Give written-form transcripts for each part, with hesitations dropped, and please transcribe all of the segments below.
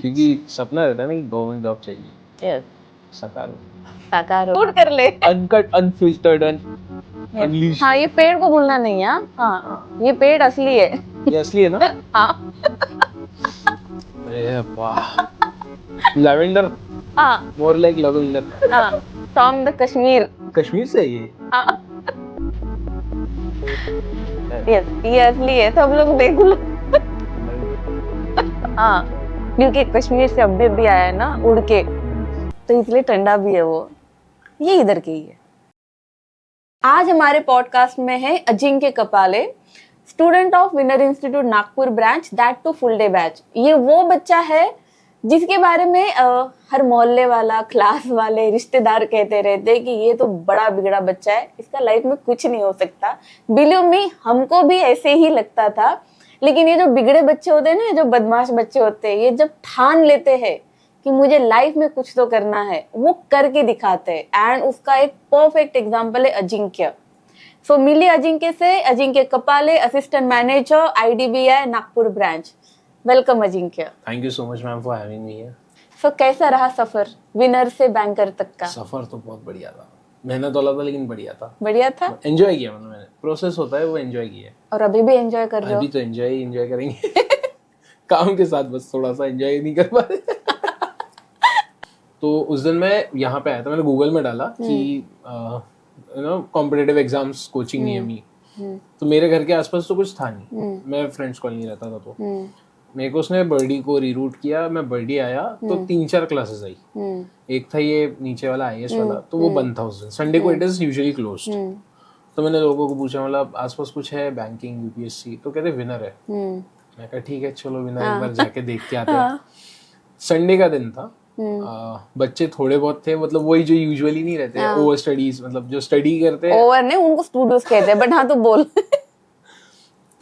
क्योंकि सपना रहता है ना कि गवर्नमेंट जॉब चाहिए। यस, साकार हो, शूट कर ले। Uncut, unfiltered, unleash. हाँ, ये पेड़ को भूलना नहीं है। हाँ, ये पेड़ असली है। ये असली है ना? हाँ अरे वाह, लैवेंडर, हाँ मोर लाइक लैवेंडर। हाँ, फ्रॉम द कश्मीर। कश्मीर से है ये? हाँ यस, ये असली है, सब लोग देख लो। हाँ, क्योंकि कश्मीर से अभी अभी आया है ना उड़ के, तो इसलिए ठंडा भी है वो। ये इधर के ही है। आज हमारे पॉडकास्ट में है Ajinkya Kapale, student of Winner Institute Nagpur branch, that too full day batch. ये वो बच्चा है जिसके बारे में हर मोहल्ले वाला, क्लास वाले, रिश्तेदार कहते रहते हैं कि ये तो बड़ा बिगड़ा बच्चा है, इसका लाइफ में कुछ नहीं हो सकता। बिलीव मी, हमको भी ऐसे ही लगता था। लेकिन ये जो बिगड़े बच्चे होते हैं ना, जो बदमाश बच्चे होते हैं, ये जब ठान लेते हैं कि मुझे लाइफ में कुछ तो करना है, वो करके दिखाते हैं। एंड उसका एक परफेक्ट एग्जाम्पल है अजिंक्य। सो मिली अजिंक्य से, Ajinkya Kapale, assistant manager, IDBI Nagpur branch. Welcome Ajinkya. Thank you so much ma'am for having me here. So कैसा रहा सफर विनर से बैंकर तक का? सफर तो बहुत बढ़िया था, मेहनत वाला था लेकिन बढ़िया था। बढ़िया था, एंजॉय किया, मतलब मैंने प्रोसेस होता है वो एंजॉय किया। और अभी भी एंजॉय कर रहे हो? अभी तो एंजॉय करेंगे काम के साथ, बस थोड़ा सा एंजॉय नहीं कर पा रहे तो उस दिन मैं यहाँ पे आया था, मैंने गूगल में डाला कि कॉम्पिटिटिव एग्जाम्स कोचिंग नियमी। तो मेरे घर के आसपास तो कुछ था नहीं, मैं फ्रेंड्स कॉलोनी रहता था, तो मेरे को उसने बर्डी को रीरूट किया। मैं बर्डी आया तो 3-4 क्लासेस आई। एक था ये नीचे वाला IAS वाला, तो वो बंद था उस दिन, संडे को इट इज यूजुअली क्लोज्ड। तो मैंने लोगों को पूछा, मतलब आसपास कुछ है बैंकिंग, UPSC? तो कहते विनर है। मैं कहा ठीक है, चलो विनर एक बार जाके देख के आते हैं। संडे का दिन था, बच्चे थोड़े बहुत थे, मतलब वही जो यूजुअली नहीं रहते, ओवर स्टडीज, मतलब जो स्टडी करते हैं। ओवर नहीं, उनको स्टूडियोज कहते हैं, बट हाँ तू बोल।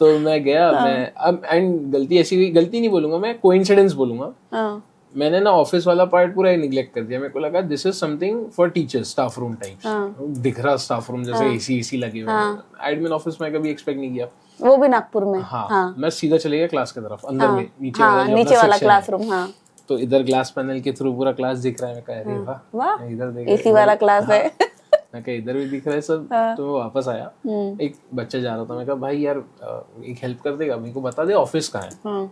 तो मैं गया, मैं अब एंड गलती ऐसी हुई, गलती नहीं बोलूंगा मैं, कोइंसिडेंस बोलूंगा। मैंने ना ऑफिस वाला पार्ट पूरा निग्लेक्ट कर दिया। मेरे को लगा this is something for teachers, staff room types. दिख रहा स्टाफ रूम जैसे AC लगे हुए। एडमिन ऑफिस में कभी एक्सपेक्ट नहीं किया, वो भी नागपुर में। हाँ, मैं सीधा चले गया क्लास की तरफ, अंदर में नीचे वाला क्लासरूम। हाँ, तो इधर ग्लास पैनल के थ्रू पूरा क्लास दिख रहा है। मैं कह रही वाह, इधर देख, AC वाला क्लास है। मैं कहा इधर भी दिख रहा है सब। तो मैं वापस आया, एक बच्चा जा रहा था। मैं कहा भाई यार एक हेल्प कर देगा, मेरे को बता दे ऑफिस कहाँ है।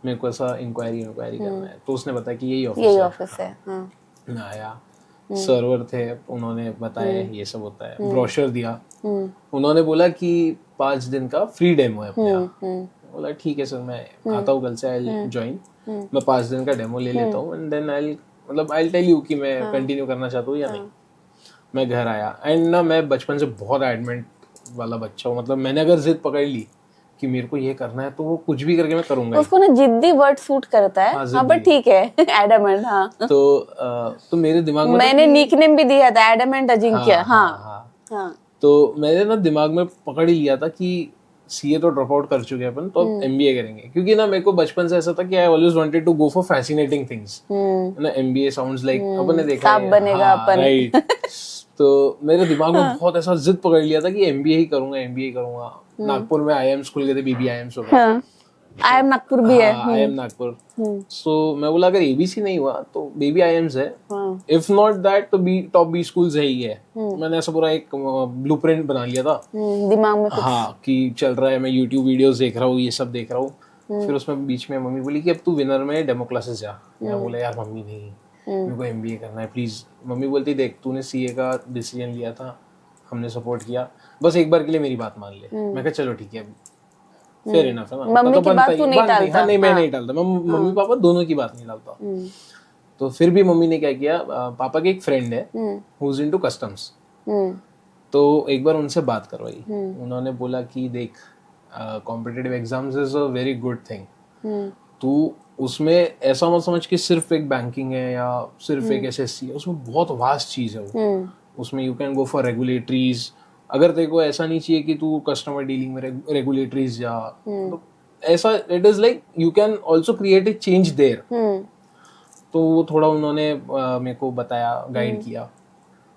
मेरे को ऐसा इंक्वायरी करना है। तो उसने बताया कि यही ऑफिस है। मैं आया, सर्वर थे, उन्होंने बताया ये सब होता है, ब्रोशर दिया। उन्होंने बोला कि 5 दिन का फ्री डेमो है अपने यहाँ। बोला ठीक है सर, मैं आता हूँ कल से, आई ज्वाइन। मैं 5 दिन का डेमो ले लेता हूँ and then I tell you कि मैं कंटिन्यू करना चाहता हूँ या नहीं। मैं घर आया एंड ना, मैं बचपन से बहुत एडमेंट वाला बच्चा हूँ। मतलब मैंने अगर जिद पकड़ ली कि मेरे को ये करना है, तो वो कुछ भी करके मैं करूंगा। उसको ना जिद्दी वर्ड सूट करता है। हाँ, बट ठीक है, एडमेंट। हाँ, तो मेरे दिमाग में मैंने निकनेम भी दिया था, एडमेंट अजिंक्य। हाँ, तो मेरे ना दिमाग में पकड़ ही लिया था कि CA तो ड्रॉप आउट कर चुके हैं अपन, तो अब MBA करेंगे। क्योंकि ना मेरे को बचपन से ऐसा था कि I always wanted to go for fascinating things. ना MBA साउंड्स लाइक अपन ने देखा है, बनेगा अपन, राइट। तो मेरे दिमाग में बहुत ऐसा जिद पकड़ लिया था कि MBA ही करूंगा। नागपुर में IIM स्कूल गए थे, BBIMs होगा। IIM नागपुर भी है। IIM नागपुर। सो मैं बोला अगर ABC नहीं हुआ तो BBIMs है, इफ नॉट दैट तो टॉप B स्कूल्स है ही है। मैंने ऐसा पूरा एक ब्लूप्रिंट बना लिया था दिमाग में। हाँ, कि चल रहा है, मैं YouTube वीडियोस देख रहा हूँ, ये सब देख रहा हूँ। फिर उसमें बीच में मम्मी बोली कि अब तू विनर में डेमो क्लासेस जा। मैं बोला यार मम्मी नहीं, मेरे को MBA करना है प्लीज। मम्मी बोलती देख, तूने CA का डिसीजन लिया था, हमने सपोर्ट किया, बस एक बार के लिए मेरी बात मान ले। मैं कहा चलो ठीक है, फेयर इनफ है ना। मम्मी की बात तू नहीं टालता? हाँ, नहीं मैं नहीं टालता, मैं मम्मी पापा दोनों की बात नहीं टालता। तो फिर भी मम्मी ने क्या किया, पापा के एक फ्रेंड है हु इज इनटू कस्टम्स, तो एक बार उनसे बात करवाई। उन्होंने बोला कि देख, competitive exams is a very good thing. तू उसमें ऐसा मत समझ कि सिर्फ एक बैंकिंग है या सिर्फ एक SSC है, उसमें बहुत वास्ट चीज है वो। उसमें you can go for regulatories. अगर तेरे को ऐसा नहीं चाहिए कि तू कस्टमर डीलिंग में रेगुलेटरीज जा, तो ऐसा it is like you can also create a change their. तो वो थोड़ा उन्होंने मेरे को बताया, गाइड किया।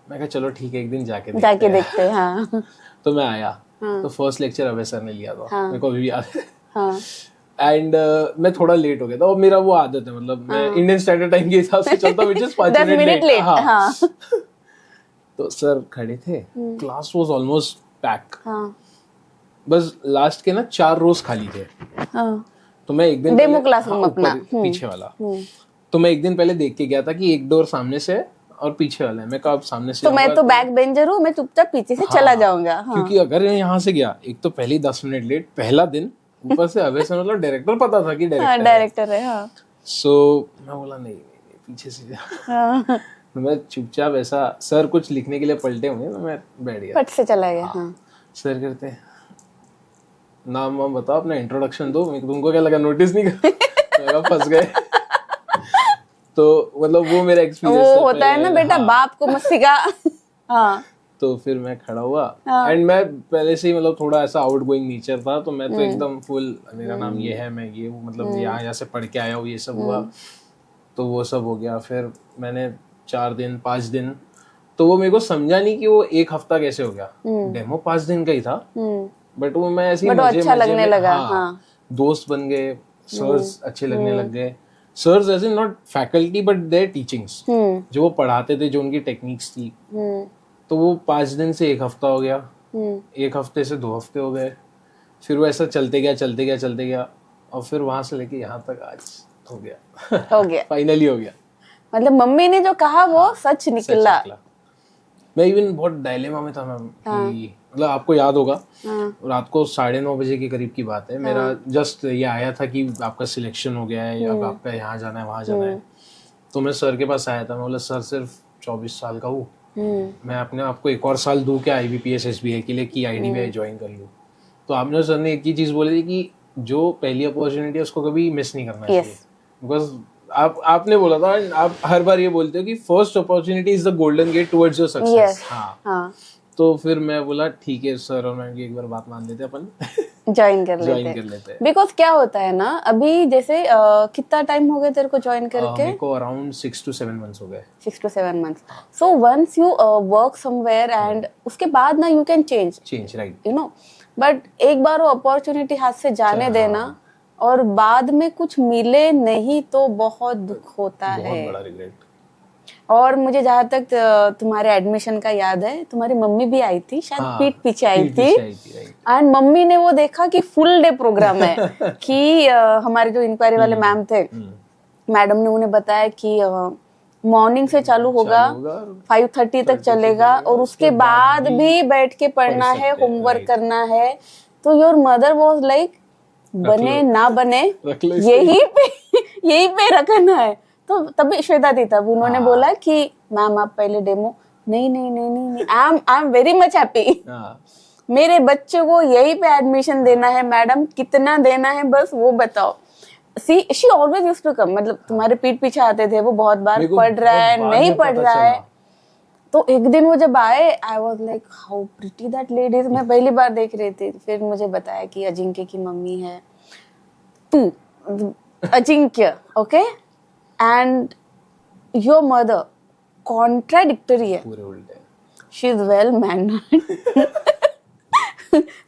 मैं कहा चलो ठीक है, एक दिन जाके देखते हैं। हाँ। तो मैं आया, तो फर्स्ट लेक्चर अभय सर ने लिया था, मेरे को अभी भी याद है। एंड मैं थोड़ा लेट हो गया था और मेरा वो आदत है, मतलब मैं इंडियन स्टैंडर्ड टाइम के हिसाब से चलता हूँ, which is 5 10 मिनट लेट। हाँ। तो सर खड़े थे, क्लास वाज ऑलमोस्ट पैक, हाँ। बस लास्ट के ना 4 रोज खाली थे। हाँ। तो मैं एक दिन डेमो क्लासरूम अपना पीछे वाला, तो मैं एक दिन पहले देख के गया था कि एक डोर सामने से है और पीछे वाला है। मैं कहा सामने से तो मैं तो बैक बेंचर हूँ, मैं चुपचाप पीछे से चला जाऊंगा। हाँ। क्योंकि अगर मैं यहाँ से गया, एक तो पहले 10 मिनट लेट, पहला दिन, ऊपर से अवे से मतलब डायरेक्टर पता था कि डायरेक्टर है। हाँ। सो मैं बोला नहीं पीछे से हाँ। तो मैं चुपचाप ऐसा, सर कुछ लिखने के लिए पलटे होंगे तो मैं बैठ गया, फट से चला गया। हाँ। सर कहते नाम वाम बताओ, अपना इंट्रोडक्शन दो। तुमको क्या लगा नोटिस नहीं कर फंस गए। तो मतलब वो मेरा एक्सपीरियंस वो होता है ना बेटा, बाप को मत सिखा। हाँ। तो फिर मैं खड़ा हुआ एंड मैं पहले से ही मतलब थोड़ा ऐसा आउट गोइंग नेचर था, तो मैं तो एकदम फुल मेरा नाम ये है, मैं ये हूँ, मतलब यहाँ से पढ़ के आया हूँ, ये सब हुआ। तो वो सब हो गया। फिर मैंने 4 दिन 5 दिन, तो वो मेरे को समझा नहीं कि वो 1 हफ्ता कैसे हो गया। डेमो 5 दिन का ही था, बट वो मैं ऐसे ही मजे अच्छा मजे लगने में, लगा। हाँ, हाँ। दोस्त बन गए, सर्स अच्छे लगने लग गए। Sirs as in not faculty but their teachings, जो वो पढ़ाते थे, जो उनकी टेक्निक्स थी। तो वो 5 दिन से 1 हफ्ता हो गया, 1 हफ्ते से 2 हफ्ते हो गए, फिर वो ऐसा चलते गया और फिर वहां से लेके यहाँ तक आज हो गया फाइनली हो गया। मतलब मम्मी ने जो कहा वो सच निकला। मैं इवन बहुत डायलेमा में था मैम कि मतलब आपको याद होगा, रात को 9:30 बजे के करीब की बात है, मेरा जस्ट ये आया था कि आपका सिलेक्शन हो गया है, अब आपका यहाँ जाना है वहाँ जाना है। तो मैं सर के पास आया था, मैं बोला सर सिर्फ 24 साल का हूँ, मैं अपने आपको 1 और साल दूं क्या IBPS SBI के लिए कि IDBI ज्वाइन कर लूँ। तो आपने सर ने एक ही चीज बोली थी कि जो पहली अपॉर्चुनिटी है उसको कभी मिस नहीं करना चाहिए, बिकॉज आपने बोला था, आप हर बार ये बोलते हो कि first opportunity is the golden gate towards your success. हाँ। तो फिर मैं बोला ठीक है सर और मैम की एक बार बात मान लेते अपन, ज्वाइन कर लेते हैं। बिकॉज क्या होता है ना, अभी जैसे कितना टाइम हो गया तेरे को ज्वाइन करके? मेरे को अराउंड 6 to 7 months हो गए। 6 to 7 months। So once you work somewhere and उसके बाद ना you can change right, you know, but एक बार वो अपॉर्चुनिटी हाथ से जाने देना और बाद में कुछ मिले नहीं तो बहुत दुख होता है, बहुत बड़ा रिग्रेट। और मुझे जहाँ तक तुम्हारे एडमिशन का याद है, तुम्हारी मम्मी भी आई थी शायद, पीठ पीछे आई थी, एंड मम्मी ने वो देखा कि फुल डे प्रोग्राम है कि हमारे जो इंक्वायरी वाले मैम थे, मैडम ने उन्हें बताया कि मॉर्निंग से चालू होगा 5:30 तक चलेगा और उसके बाद भी बैठ के पढ़ना है, होमवर्क करना है। तो योर मदर वाज लाइक बने ना बने यही पे रखना है। तो तभी श्वेता थी, तब उन्होंने बोला कि मैम आप पहले डेमो, नहीं I am very much happy, मेरे बच्चे को यही पे एडमिशन देना है मैडम, कितना देना है बस वो बताओ। She always used to come, मतलब तुम्हारे पीठ पीछे आते थे वो बहुत बार, पढ़ रहा है नहीं पढ़ रहा है। तो एक दिन वो जब आए, आई was like how pretty that lady, मैं पहली बार देख रही थी। फिर मुझे बताया कि अजिंक्य की मम्मी है तू, Ajinkya, okay, and your mother contradictory है, पूरे उल्टे। She is well mannered,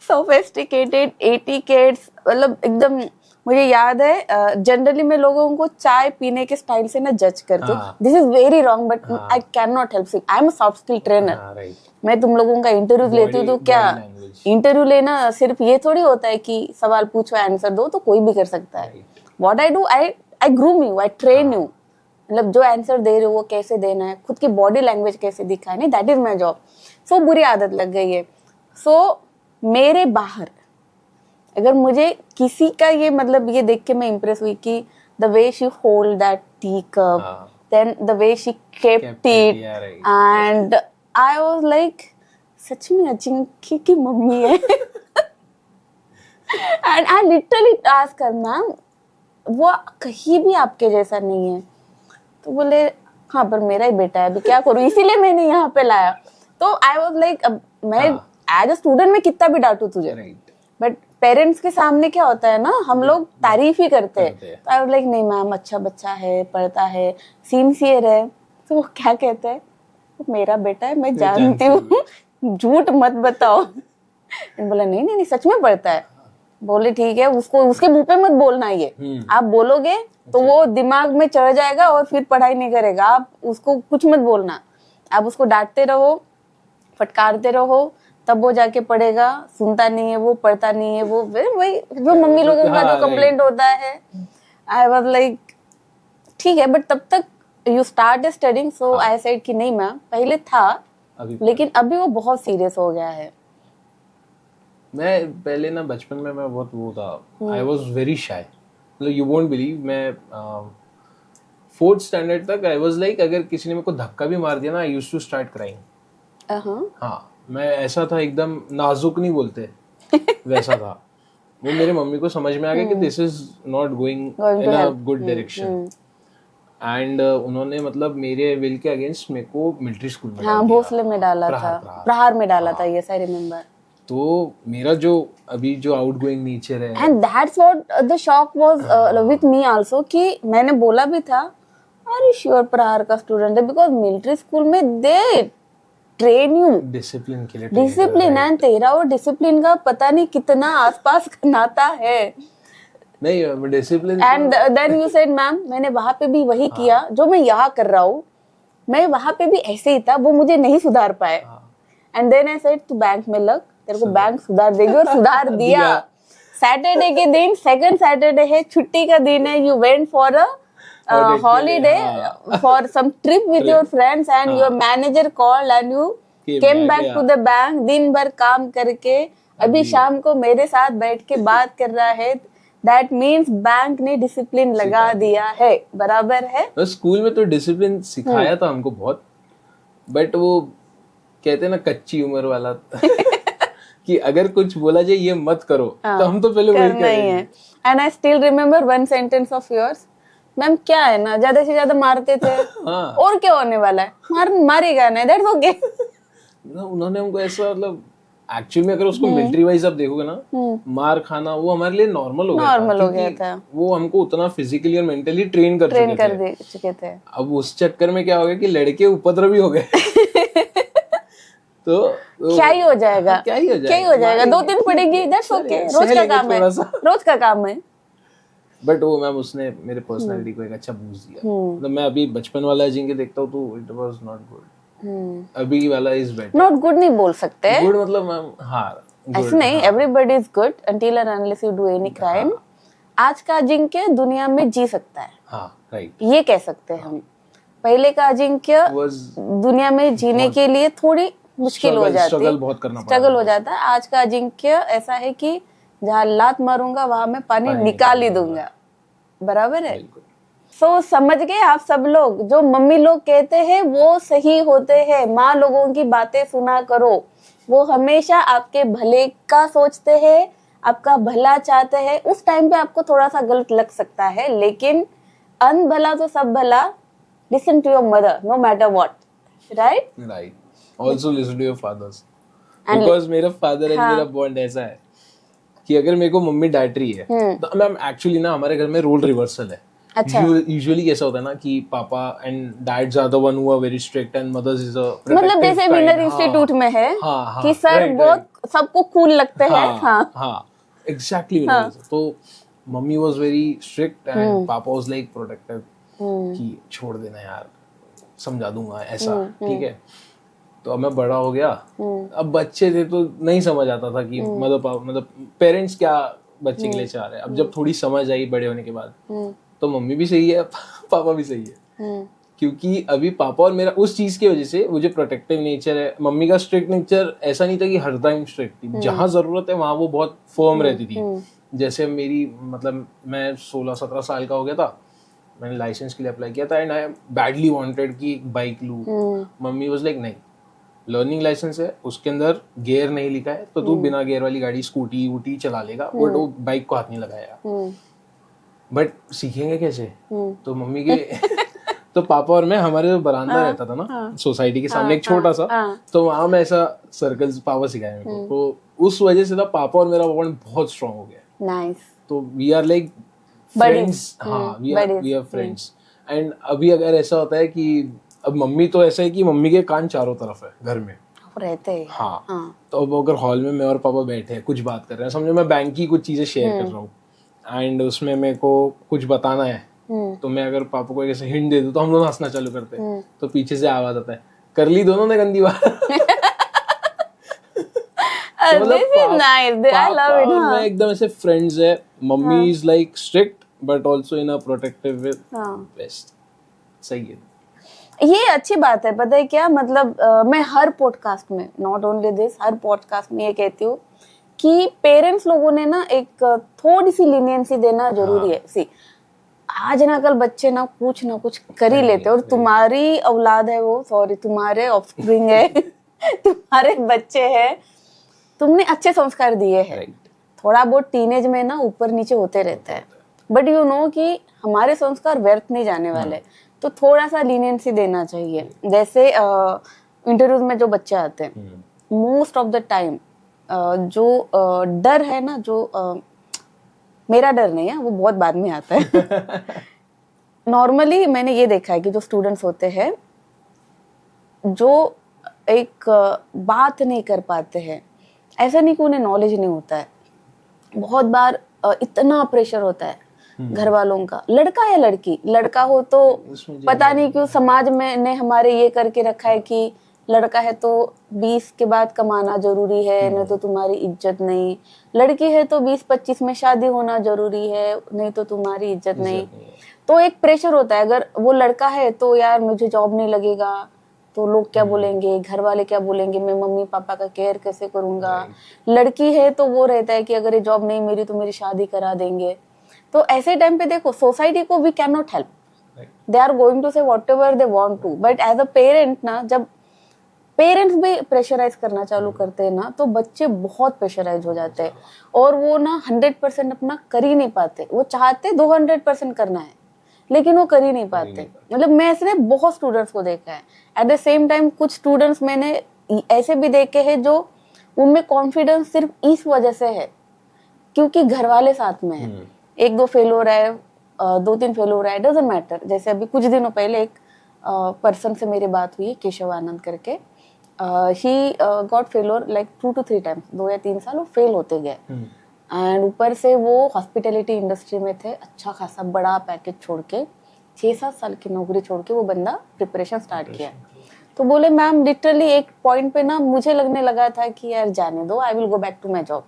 sophisticated, etiquettes, मतलब एकदम। मुझे याद है जनरली मैं लोगों को चाय पीने के स्टाइल से ना जज करती हूँ, this is very wrong but I can not help it, I am a soft skill trainer. मैं तुम लोगों का इंटरव्यू लेती हूँ, तो क्या इंटरव्यू लेना सिर्फ ये थोड़ी होता है कि सवाल पूछो आंसर दो, तो कोई भी कर सकता है। What I do, I groom you, I train you, मतलब जो आंसर दे रहे हो वो कैसे देना है, खुद की बॉडी लैंग्वेज कैसे दिखानी, दैट इज माई जॉब। सो बुरी आदत लग गई है। सो मेरे बाहर अगर मुझे किसी का ये मतलब ये देख के मैं इम्प्रेस हुई कि the way she hold that tea cup, then the way she kept it, and I was like सच में अजिंक्य की मम्मी है। And I literally asked her, ma'am वो कहीं भी आपके जैसा नहीं है। तो बोले हाँ पर मेरा ही बेटा है, अभी क्या करूँ, इसीलिए मैंने यहाँ पे लाया। तो आई वाज लाइक, अब मैं एज अ स्टूडेंट में कितना भी डांटू तुझे, बट पेरेंट्स के सामने क्या होता है ना, हम लोग तारीफ ही करते हैं। तो आई वाज लाइक नहीं मैम, अच्छा बच्चा है, पढ़ता है, सिंसियर है। तो वो क्या कहते हैं, मेरा बेटा है, मैं जानती हूँ, झूठ मत बताओ। बोला नहीं सच में पढ़ता है। बोले ठीक है, उसको उसके मुंह पे मत बोलना ये, आप बोलोगे तो वो दिमाग में चढ़ जाएगा और फिर पढ़ाई नहीं करेगा। आप उसको कुछ मत बोलना, आप उसको डांटते रहो, फटकारते रहो, तब वो जाके पढ़ेगा। सुनता नहीं है वो, पढ़ता नहीं है वो, वही जो मम्मी लोगों का जो कंप्लेंट होता है। आई वाज लाइक ठीक है, बट तब तक you start studying, so I said कि नहीं मैम, पहले था लेकिन अभी वो बहुत सीरियस हो गया है। मैं पहले ना बचपन में मैं बहुत वो था, आई वॉज वेरी शाय, मतलब यू वोंट बिलीव, मैं 4th स्टैंडर्ड तक आई वॉज लाइक, अगर किसी ने मेरे को धक्का भी मार दिया ना, I used to start crying. हाँ, मैं ऐसा था, एकदम नाजुक नहीं बोलते वैसा था। वो मेरे मम्मी को समझ में आ गया कि this is not going in a good direction, and उन्होंने मतलब मेरे विल के अगेंस्ट मेरे को मिलिट्री स्कूल में, हाँ, भोसले में डाला था, प्रहार में डाला था, यस आई रिमेम्बर। तो मेरा जो अभी जो आउटगोइंग नेचर है, and that's what the shock was with me also, कि मैंने बोला भी था आर यू श्योर प्रहार का स्टूडेंट है, बिकॉज मिलिट्री स्कूल में दे ट्रेन यू डिसिप्लिन के लिए, डिसिप्लिन, एंड तेरा और डिसिप्लिन का पता नहीं कितना आसपास का नाता है। नहीं discipline. And then you said ma'am, मैंने वहां पे भी वही किया जो मैं यहाँ कर रहा हूँ, मैं वहां पे भी ऐसे ही था, वो मुझे नहीं सुधार पाए। एंड देन आई सेड तू बैंक में लग, तेरे को बैंक सुधार देगी, और सुधार दिया। सैटरडे के दिन, सेकंड सैटरडे है, छुट्टी का दिन है, you went for a holiday for some trip with your friends, and your manager called and you came back to the bank, दिन भर काम करके अभी शाम को मेरे साथ बैठ के बात कर रहा है। दैट मीन्स बैंक ने डिसिप्लिन लगा दिया है, बराबर है। तो स्कूल में तो डिसिप्लिन सिखाया था हमको बहुत, बट वो कहते हैं ना कच्ची उम्र वाला कि अगर कुछ बोला जाए ये मत करो, तो हम तो पहले वही करेंगे। And I still remember one sentence of yours, ma'am क्या है ना, ज्यादा से ज्यादा मारते थे और क्या होने वाला है, मारेगा ना, दैट्स ओके। उन्होंने हमको ऐसा, मतलब एक्चुअली में अगर उसको मिलिट्री वाइज आप देखोगे ना, मार खाना वो हमारे लिए नॉर्मल हो गया था। वो हमको उतना फिजिकली और मेंटली ट्रेन कर चुके थे। अब उस चक्कर में क्या हो गया कि लड़के उपद्रवी हो गए। तो क्या ही हो जाएगा, क्या ही हो जाएगा, 2-3 पड़ेगी, दैट्स ओके, रोज का काम है, रोज का काम है। बट वो मैम उसने मेरे पर्सनालिटी को एक अच्छा बूस्ट दिया। मतलब मैं अभी बचपन वाला जिंके देखता हूँ तो इट वाज नॉट गुड, अभी वाला इज बेटर। नॉट गुड नहीं बोल सकते, गुड मतलब मैम, हाँ ऐसे नहीं, everybody is good until and unless you do any crime. आज का अजिंक्य दुनिया में जी सकता है, हाँ राइट, ये कह सकते हैं हम। पहले का अजिंक्य दुनिया में जीने के लिए थोड़ी मुश्किल हो जाती है, स्ट्रगल हो जाता है। आज का अजिंक्य ऐसा है कि जहाँ लात मारूंगा वहां मैं पानी निकाल ही दूंगा, बराबर है। सो समझ गए आप सब लोग, जो मम्मी लोग कहते हैं वो सही होते हैं। माँ लोगों की बातें सुना करो, वो हमेशा आपके भले का सोचते हैं, आपका भला चाहते हैं। उस टाइम पे आपको थोड़ा सा गलत लग सकता है, लेकिन अन भला तो सब भला। Listen to your mother no matter what, right right. Also listen to your fathers, because मेरा फादर एंड मेरा बॉन्ड ऐसा है कि अगर मेरे को मम्मी डांट रही है तो मैम एक्चुअली ना हमारे घर में रोल रिवर्सल है। अच्छा, यूजुअली कैसा होता है ना कि पापा and dads are the one who are very strict and mothers is a protective, मतलब जैसे विनर इंस्टीट्यूट में है कि सर बहुत सबको कूल लगते हैं। हाँ एग्जैक्टली। तो mummy was very strict and पापा वाज लाइक प्रोटेक्टिव कि छोड़ देना यार, समझा दूंगा ऐसा, ठीक है। तो अब मैं बड़ा हो गया, अब बच्चे थे तो नहीं समझ आता था कि मतलब पेरेंट्स क्या बच्चे के लिए चाह रहे हैं। अब जब थोड़ी समझ आई बड़े होने के बाद, तो मम्मी भी सही है, पापा भी सही है, क्योंकि अभी पापा और मेरा उस चीज की वजह से वो जो प्रोटेक्टिव नेचर है, मम्मी का स्ट्रिक्ट नेचर ऐसा नहीं था कि हर टाइम स्ट्रिक्ट थी, जहां जरूरत है वहां वो बहुत फर्म रहती थी। जैसे मेरी मतलब मैं 16-17 साल का हो गया था, मैंने लाइसेंस के लिए अप्लाई किया था एंड आई बैडली वांटेड कि एक बाइक लूं। मम्मी वाज लाइक नहीं, लर्निंग लाइसेंस है, उसके अंदर गियर नहीं लिखा है तो तू बिना गियर वाली गाड़ी स्कूटी वूटी चला लेगा, बट वो बाइक को हाथ नहीं लगाया। बट सीखेंगे कैसे? तो मम्मी के तो पापा और मैं, हमारे जो बरामदा रहता था ना सोसाइटी के सामने एक छोटा सा, तो वहां में ऐसा सर्कल्स पापा सिखाया मेरे को। तो उस वजह से ना पापा और मेरा बॉन्ड बहुत स्ट्रांग हो गया। नाइस। तो वी आर लाइक फ्रेंड्स। हाँ, वी आर फ्रेंड्स। एंड अभी अगर ऐसा होता है कि अब मम्मी तो ऐसा है कि मम्मी के कान चारों तरफ है घर में, रहते हैं। हाँ, हाँ। तो अब अगर हॉल में मैं और पापा बैठे हैं, कुछ बात कर रहे हैं, समझो मैं बैंक की कुछ चीजें शेयर कर रहा हूँ एंड उसमें मेरे को कुछ बताना है, तो मैं अगर पापा को ऐसे हिंट दे दूं तो हम दोनों हंसना चालू करते हैं, तो पीछे से आवाज आता है, कर ली दोनों ने गंदी बात। तो मतलब This is nice. I love it. पापा और हाँ। मैं एकदम ऐसे फ्रेंड्स है। Mummy is like strict but also in a protective way. हाँ। बेस्ट, सही है। ये अच्छी बात है, पता है क्या मतलब, मैं हर पॉडकास्ट में, not only this, her podcast में ये कहती हूँ कि पेरेंट्स लोगों ने ना एक थोड़ी सी लीनियंसी देना जरूरी है। सी, आज ना कल बच्चे ना कुछ कर ही लेते हैं, और तुम्हारी औलाद है वो, सॉरी तुम्हारे ऑफस्प्रिंग है, तुम्हारे बच्चे हैं, तुमने अच्छे संस्कार दिए हैं। थोड़ा बहुत टीनेज में ना ऊपर नीचे होते रहता है, बट यू नो कि हमारे संस्कार व्यर्थ नहीं जाने वाले, तो थोड़ा सा लीनियंसी देना चाहिए। जैसे इंटरव्यूज में जो बच्चे आते हैं, मोस्ट ऑफ द टाइम जो डर है ना, जो मेरा डर नहीं है, वो बहुत बाद में आता है। नॉर्मली मैंने ये देखा है कि जो स्टूडेंट्स होते हैं, जो एक बात नहीं कर पाते हैं, ऐसा नहीं कि उन्हें नॉलेज नहीं होता है, बहुत बार इतना प्रेशर होता है घर वालों का, लड़का या लड़की, लड़का हो तो पता नहीं क्यों समाज में ने हमारे ये करके रखा है कि लड़का है तो 20 के बाद कमाना जरूरी है, नहीं तो तुम्हारी इज्जत नहीं, लड़की है तो 20-25 में शादी होना जरूरी है, नहीं तो तुम्हारी इज्जत नहीं। तो एक प्रेशर होता है, अगर वो लड़का है तो यार मुझे जॉब नहीं लगेगा तो लोग क्या बोलेंगे, घर वाले क्या बोलेंगे, मैं मम्मी पापा का केयर कैसे करूंगा। लड़की है तो वो रहता है कि अगर ये जॉब नहीं मिली तो मेरी शादी करा देंगे। तो ऐसे टाइम पे देखो, सोसाइटी को we can not help, they are going to say whatever they want to, but as a parent ना, जब पेरेंट्स भी प्रेशराइज करना चालू करते हैं ना, तो बच्चे बहुत प्रेशराइज हो जाते हैं, और वो ना 100% अपना कर ही नहीं पाते। वो चाहते 200% करना है, लेकिन वो कर ही नहीं पाते। मतलब मैं ऐसे बहुत स्टूडेंट्स को देखा है। एट द सेम टाइम कुछ स्टूडेंट्स मैंने ऐसे भी देखे हैं जो उनमें कॉन्फिडेंस सिर्फ इस वजह से है क्योंकि घर वाले साथ में है। 1-2 फेल हो रहा है, 2-3 फेल हो रहा है, डजंट मैटर। जैसे अभी कुछ दिनों पहले एक पर्सन से मेरी बात हुई, केशव आनंद करके, he got failure like 2 to 3 times, 2 या 3 साल वो फेल होते गए, एंड ऊपर से वो हॉस्पिटैलिटी इंडस्ट्री में थे, अच्छा खासा बड़ा पैकेज छोड़ के, 6-7 साल की नौकरी छोड़ के वो बंदा प्रिपरेशन स्टार्ट किया। तो बोले मैम लिटरली एक पॉइंट पे ना मुझे लगने लगा था कि यार जाने दो, I will go back to my job,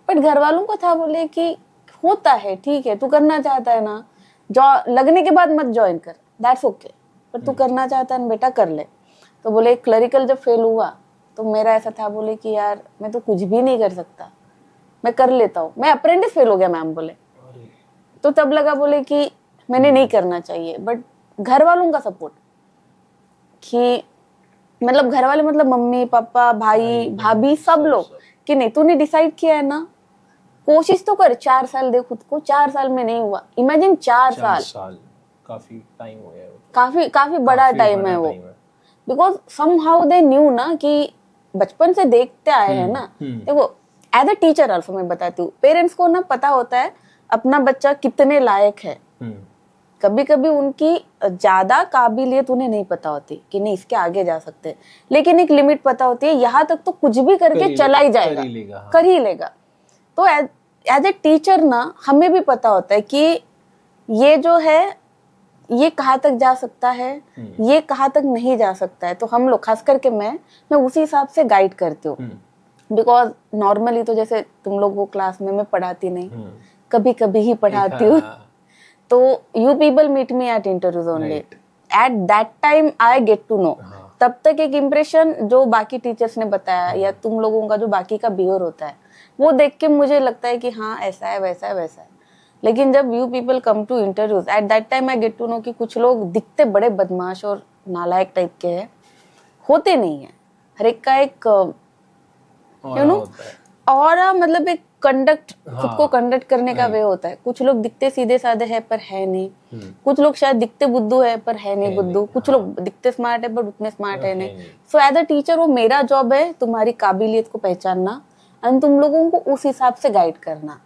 but घर वालों को था, बोले कि होता है, ठीक है, तू करना चाहता है ना, लगने के बाद मत ज्वाइन कर, दैट्स ओके, पर तू करना चाहता है ना बेटा कर ले। तो बोले क्लरिकल जब फेल हुआ तो मेरा ऐसा था, बोले कि यार मैं तो कुछ भी नहीं कर सकता, मैं कर लेता हूँ, मैं अप्रेंटिस फेल हो गया मैम बोले। तो तब लगा बोले कि मैंने नहीं करना चाहिए, बट घर वालों का सपोर्ट, कि मतलब घर वाले मतलब मम्मी पापा भाई भाभी सब लोग, कि नहीं तूने डिसाइड किया है ना, कोशिश तो कर, 4 साल दे खुद को, 4 साल में नहीं हुआ, इमेजिन 4 साल, काफी टाइम हो गया, काफी बड़ा टाइम है वो, बिकॉज समहाउ दे न्यू ना, कि बचपन से देखते आए हैं ना। देखो एज अ टीचर ऑल्सो मैं बताती हूँ, पेरेंट्स को ना पता होता है अपना बच्चा कितने लायक है, कभी कभी उनकी ज्यादा काबिलियत उन्हें नहीं पता होती कि नहीं इसके आगे जा सकते हैं, लेकिन एक लिमिट पता होती है, यहाँ तक तो कुछ भी करके चला ही जाएगा, कर ही लेगा। तो एज ए टीचर ना हमें भी पता होता है कि ये जो है ये कहाँ तक जा सकता है, ये कहाँ तक नहीं जा सकता है। तो हम लोग खास करके मैं उसी हिसाब से गाइड करती हूँ, बिकॉज नॉर्मली तो जैसे तुम लोग वो क्लास में मैं पढ़ाती नहीं, कभी कभी ही पढ़ाती हूँ, तो you people meet me at interviews only, at that time I get to know. तब तक एक इम्प्रेशन जो बाकी टीचर्स ने बताया या तुम लोगों का जो बाकी का बिहेवियर होता है वो देख के मुझे लगता है कि हाँ ऐसा है वैसा है वैसा है, लेकिन जब you people come to interviews at that time I get to know कि कुछ लोग दिखते बड़े बदमाश और नालायक टाइप के हैं, होते नहीं है। हर एक का एक यू नो और मतलब एक कंडक्ट, खुद को कंडक्ट करने का वे होता है। कुछ लोग दिखते सीधे साधे है पर है नहीं, कुछ लोग शायद दिखते बुद्धू है पर है नहीं बुद्धू, कुछ लोग दिखते स्मार्ट है पर उतने स्मार्ट है नहीं। सो एज अ टीचर वो मेरा जॉब है तुम्हारी काबिलियत को पहचानना एंड तुम लोगों को उस हिसाब से गाइड करना।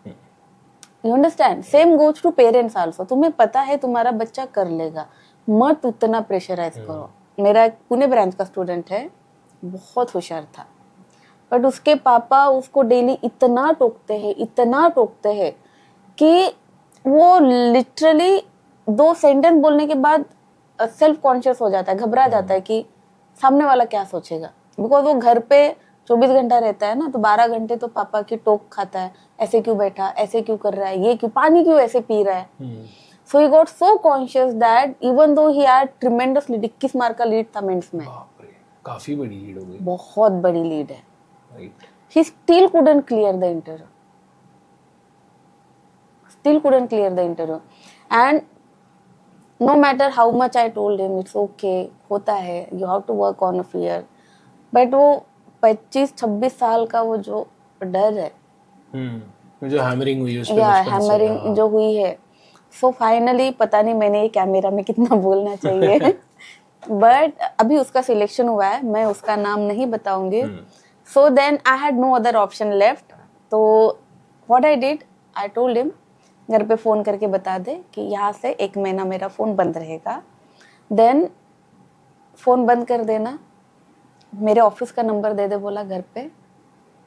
You understand? Same goes to parents also. तुम्हें पता है तुम्हारा बच्चा कर लेगा, मत उतना प्रेशराइज करो। मेरा पुणे ब्रांच का स्टूडेंट है, बहुत होशियार था, बट उसके पापा उसको डेली इतना टोकते हैं कि वो लिटरली 2 सेंटेंस बोलने के बाद सेल्फ कॉन्शियस हो जाता है, घबरा जाता है कि सामने वाला क्या सोचेगा। बिकॉज वो घर पे 24 घंटा रहता है ना, तो 12 घंटे तो पापा की टोक खाता है, ऐसे क्यों बैठा, ऐसे क्यों कर रहा है, ये क्यों, पानी क्यों ऐसे पी रहा है। So he got so conscious that even though he had tremendous lead, 21 mark का लीड था मेंस में। काफी बड़ी लीड हो गई, बहुत बड़ी लीड है। Right. He still couldn't clear the interview. And no matter how much I told him, it's okay, होता है, you have to work on a fear. But वो 25-26 साल का वो जो डर है, जो हैमरिंग हुई उस पे, हैमरिंग जो हुई है, सो फाइनली पता नहीं मैंने ये कैमरा में कितना बोलना चाहिए, बट अभी उसका सिलेक्शन हुआ है, मैं उसका नाम नहीं बताऊंगी। So then I had no other option left. तो what I did, I told him, घर पे फ़ोन करके बता दे कि यहाँ से 1 महीना मेरा फ़ोन बंद रहेगा, देन फ़ोन बंद कर देना, मेरे ऑफिस का नंबर दे दे बोला घर पे,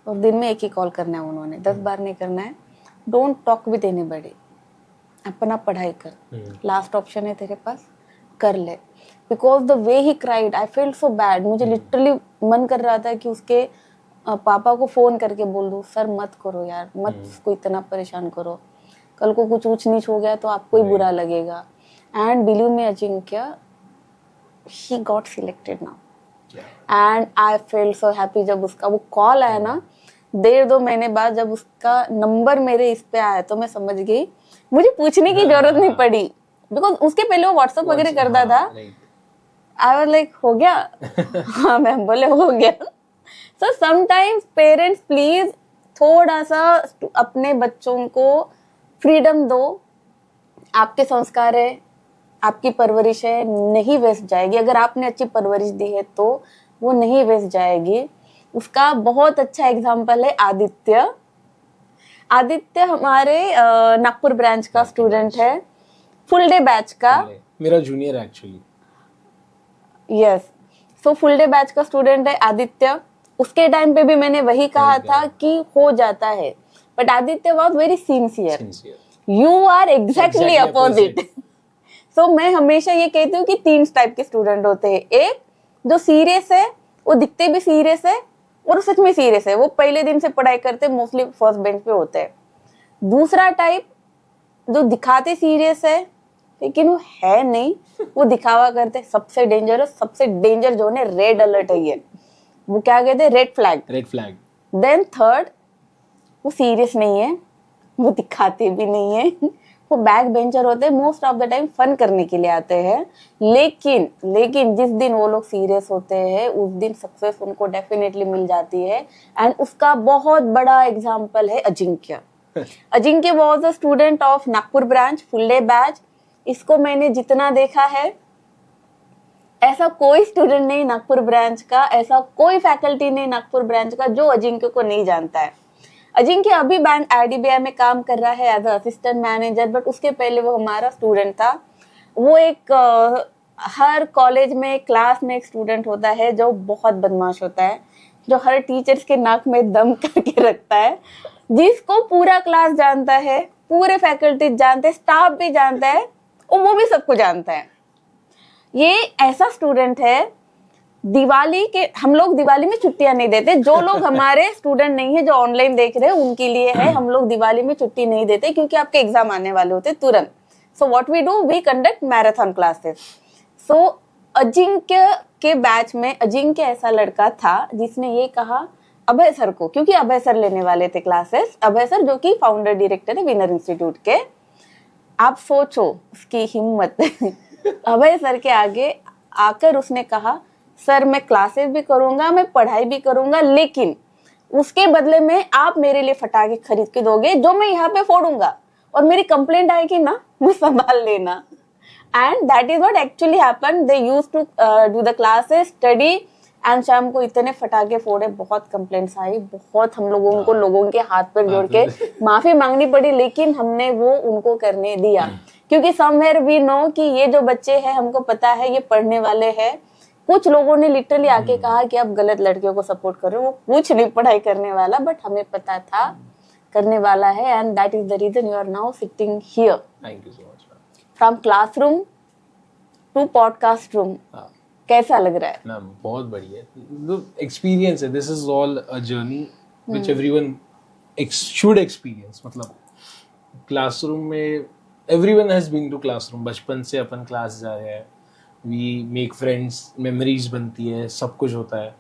और दिन में 1 ही कॉल करना है उन्होंने, 10 बार नहीं करना है। डोंट टॉक विद एनीबडी, अपना पढ़ाई कर, लास्ट ऑप्शन है तेरे पास, कर ले। Because the way he cried, I feel so bad, मुझे लिटरली मन कर रहा था कि उसके पापा को फोन करके बोल दूं, सर मत करो यार, मत उसको इतना परेशान करो, कल को कुछ ऊंच नीच हो गया तो आपको ही बुरा लगेगा। And believe me Ajinkya, he got selected now and I feel so happy. जब उसका वो कॉल आया ना 1.5-2 महीने बाद, जब उसका नंबर मेरे इस पे आया तो मैं समझ गई, मुझे पूछने की जरूरत नहीं पड़ी, बिकॉज उसके पहले वो व्हाट्सएप वगैरह करता था। आई वाज लाइक हो गया, हाँ मैम बोले हो गया। सो समटाइम्स पेरेंट्स प्लीज थोड़ा सा अपने बच्चों को फ्रीडम दो, आपके संस्कार है, आपकी परवरिश है, नहीं वेस्ट जाएगी। अगर आपने अच्छी परवरिश दी है तो वो नहीं वेस्ट जाएगी। उसका बहुत अच्छा एग्जाम्पल है आदित्य। आदित्य हमारे नागपुर ब्रांच का स्टूडेंट है, फुल डे बैच का, मेरा junior actually. Yes, so full day batch का स्टूडेंट है आदित्य। उसके टाइम पे भी मैंने वही कहा था कि हो जाता है, but Aditya was very sincere, you are exactly opposite. So मैं हमेशा ये कहती हूँ कि 3 टाइप के स्टूडेंट होते हैं। एक जो सीरियस है, वो दिखते भी सीरियस है और सच में सीरियस है, वो पहले दिन से पढ़ाई करते, मोस्टली फर्स्ट बेंच पे होते हैं। दूसरा टाइप जो दिखाते सीरियस है लेकिन वो है नहीं, वो दिखावा करते। सबसे डेंजर जोन है, रेड अलर्ट है ये, वो क्या कहते हैं, रेड फ्लैग। देन थर्ड, वो सीरियस नहीं है, वो दिखाते भी नहीं है, वो बैक बेंचर होते हैं, most of the time fun करने के लिए आते हैं। लेकिन जिस दिन वो लोग सीरियस होते हैं उस दिन सक्सेस उनको डेफिनेटली मिल जाती है। एंड उसका बहुत बड़ा एग्जाम्पल है Ajinkya. Ajinkya was a student of Nagpur branch, full day batch. इसको मैंने जितना देखा है, ऐसा कोई स्टूडेंट नहीं नागपुर ब्रांच का, ऐसा कोई फैकल्टी नहीं नागपुर ब्रांच का जो अजिंक्य को नहीं जानता है। अजिंक्य अभी बैंक IDBI में काम कर रहा है एज असिस्टेंट मैनेजर, बट उसके पहले वो हमारा स्टूडेंट था। वो एक हर कॉलेज में क्लास में एक स्टूडेंट होता है जो बहुत बदमाश होता है, जो हर टीचर्स के नाक में दम करके रखता है, जिसको पूरा क्लास जानता है, पूरे फैकल्टी जानते हैं, स्टाफ भी जानता है और वो भी सबको जानता है। ये ऐसा स्टूडेंट है, हम लोग दिवाली में छुट्टियां नहीं देते। जो लोग हमारे स्टूडेंट नहीं है, जो ऑनलाइन देख रहे हैं, उनके लिए है, हम लोग दिवाली में छुट्टी नहीं देते क्योंकि आपके एग्जाम आने वाले होते तुरंत। So what we do, we conduct marathon classes. So Ajinkya के बैच में अजिंक्य ऐसा लड़का था जिसने ये कहा अभय सर को, क्योंकि अभय सर लेने वाले थे क्लासेस, अभय सर जो कि फाउंडर डायरेक्टर है विनर इंस्टीट्यूट के। आप सोचो उसकी हिम्मत। अभय सर के आगे आकर उसने कहा, सर मैं क्लासेस भी करूंगा, मैं पढ़ाई भी करूंगा, लेकिन उसके बदले में आप मेरे लिए फटाके खरीद के दोगे जो मैं यहाँ पे फोड़ूंगा, और मेरी कंप्लेंट आएगी ना, वो संभाल लेना। And that is what actually happened. They used to do the classes, study, and शाम को इतने फटाके फोड़े, बहुत कंप्लेंट्स आई, बहुत हम लोगों को लोगों के हाथ पर जोड़ के माफी मांगनी पड़ी, लेकिन हमने वो उनको करने दिया क्योंकि समवेयर वी नो कि ये जो बच्चे हैं, हमको पता है ये पढ़ने वाले हैं, कुछ लोगों ने लिटरली आके कहा कि आप गलत लड़कियों को सपोर्ट कर रहे हो, वो कुछ नहीं पढ़ाई करने वाला, बट हमें पता था करने वाला है, and that is the reason you are now sitting here. Thank you so much from classroom to podcast room, कैसा लग रहा है? ना? बहुत बढ़िया एक्सपीरियंस है। This is all a journey which everyone should experience. मतलब क्लासरूम में everyone has been to classroom. बचपन से अपन क्लास जा रहे हैं, वी मेक फ्रेंड्स, मेमोरीज बनती है, सब कुछ होता है,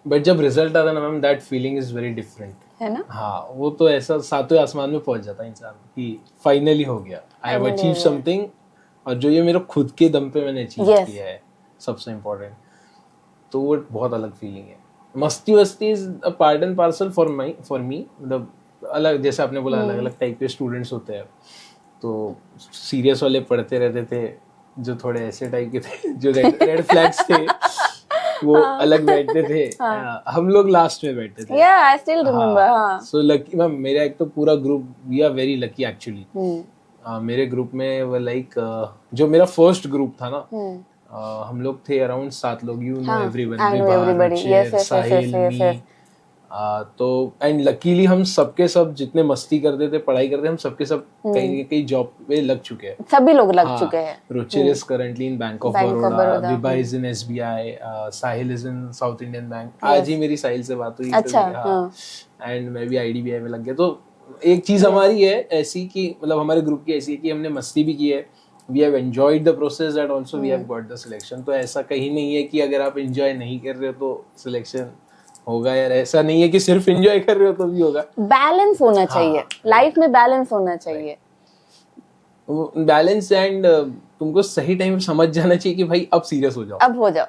बट जब रिजल्ट आता है ना ma'am, that feeling is very different, है ना? हाँ, वो तो ऐसा सातवें आसमान में पहुंच जाता है इंसान कि फाइनली हो गया, आई हैव अचीव समथिंग, और जो ये मेरे खुद के दम पे मैंने अचीव किया है, सबसे इम्पोर्टेंट, तो वो बहुत अलग फीलिंग है। मस्ती वस्ती is a part and parcel for me. मतलब अलग, जैसे आपने बोला, अलग अलग टाइप के स्टूडेंट्स होते हैं, तो सीरियस वाले पढ़ते रहते थे, जो थोड़े ऐसे टाइप के थे, जो रेड फ्लैग्स थे, वो अलग बैठते थे, हम लोग लास्ट में बैठते थे। Yeah, I still remember, हाँ। So lucky मैम, मेरा एक तो पूरा group, we are very lucky actually. मेरे ग्रुप में वो लाइक जो मेरा फर्स्ट ग्रुप था ना, हम लोग थे अराउंड 7 लोग, यू नो एवरीवन, साहिल, मी, तो एंड लकीली हम सबके सब जितने मस्ती करते थे, पढ़ाई करते, हम सबके सब कहीं कहीं जॉब पे लग चुके हैं, सभी लोग लग चुके हैं। Ruchir is currently in Bank of Baroda, Vibha is in SBI, Sahil is in South Indian Bank. आज ही मेरी साहिल से बात हुई, अच्छा, एंड मैं भी IDBI में लग गया। तो एक चीज हमारी है ऐसी कि मतलब हमारे ग्रुप की ऐसी है कि हमने मस्ती भी की है, we have enjoyed the process and also we have got the selection. तो ऐसा कहीं नहीं है कि अगर आप एंजॉय नहीं कर रहे हो तो सिलेक्शन होगा, यार ऐसा नहीं है कि सिर्फ एंजॉय कर रहे हो तो भी होगा। बैलेंस होना चाहिए, लाइफ में बैलेंस होना चाहिए, बैलेंस, एंड तुमको सही टाइम पे समझ जाना चाहिए कि भाई अब सीरियस हो जाओ, अब हो जाओ।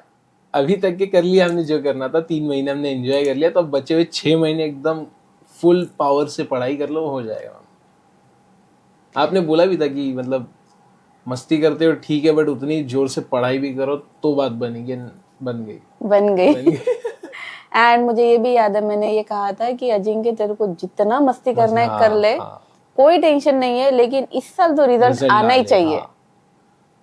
अभी तक के कर लिया हमने जो करना था, 3 महीने हमने एंजॉय कर लिया, तो अब बचे हुए 6 महीने एकदम फुल पावर से पढ़ाई कर लो, हो जाएगा। आपने बोला भी था कि मतलब मस्ती करते हो ठीक है, बट उतनी जोर से पढ़ाई भी करो तो बात बनेगी, बन गई। एंड मुझे ये भी याद है, मैंने ये कहा था कि अजिंक्य तेरे को जितना मस्ती करना है कर ले, कोई टेंशन नहीं है, लेकिन इस साल तो रिजल्ट आना ही चाहिए।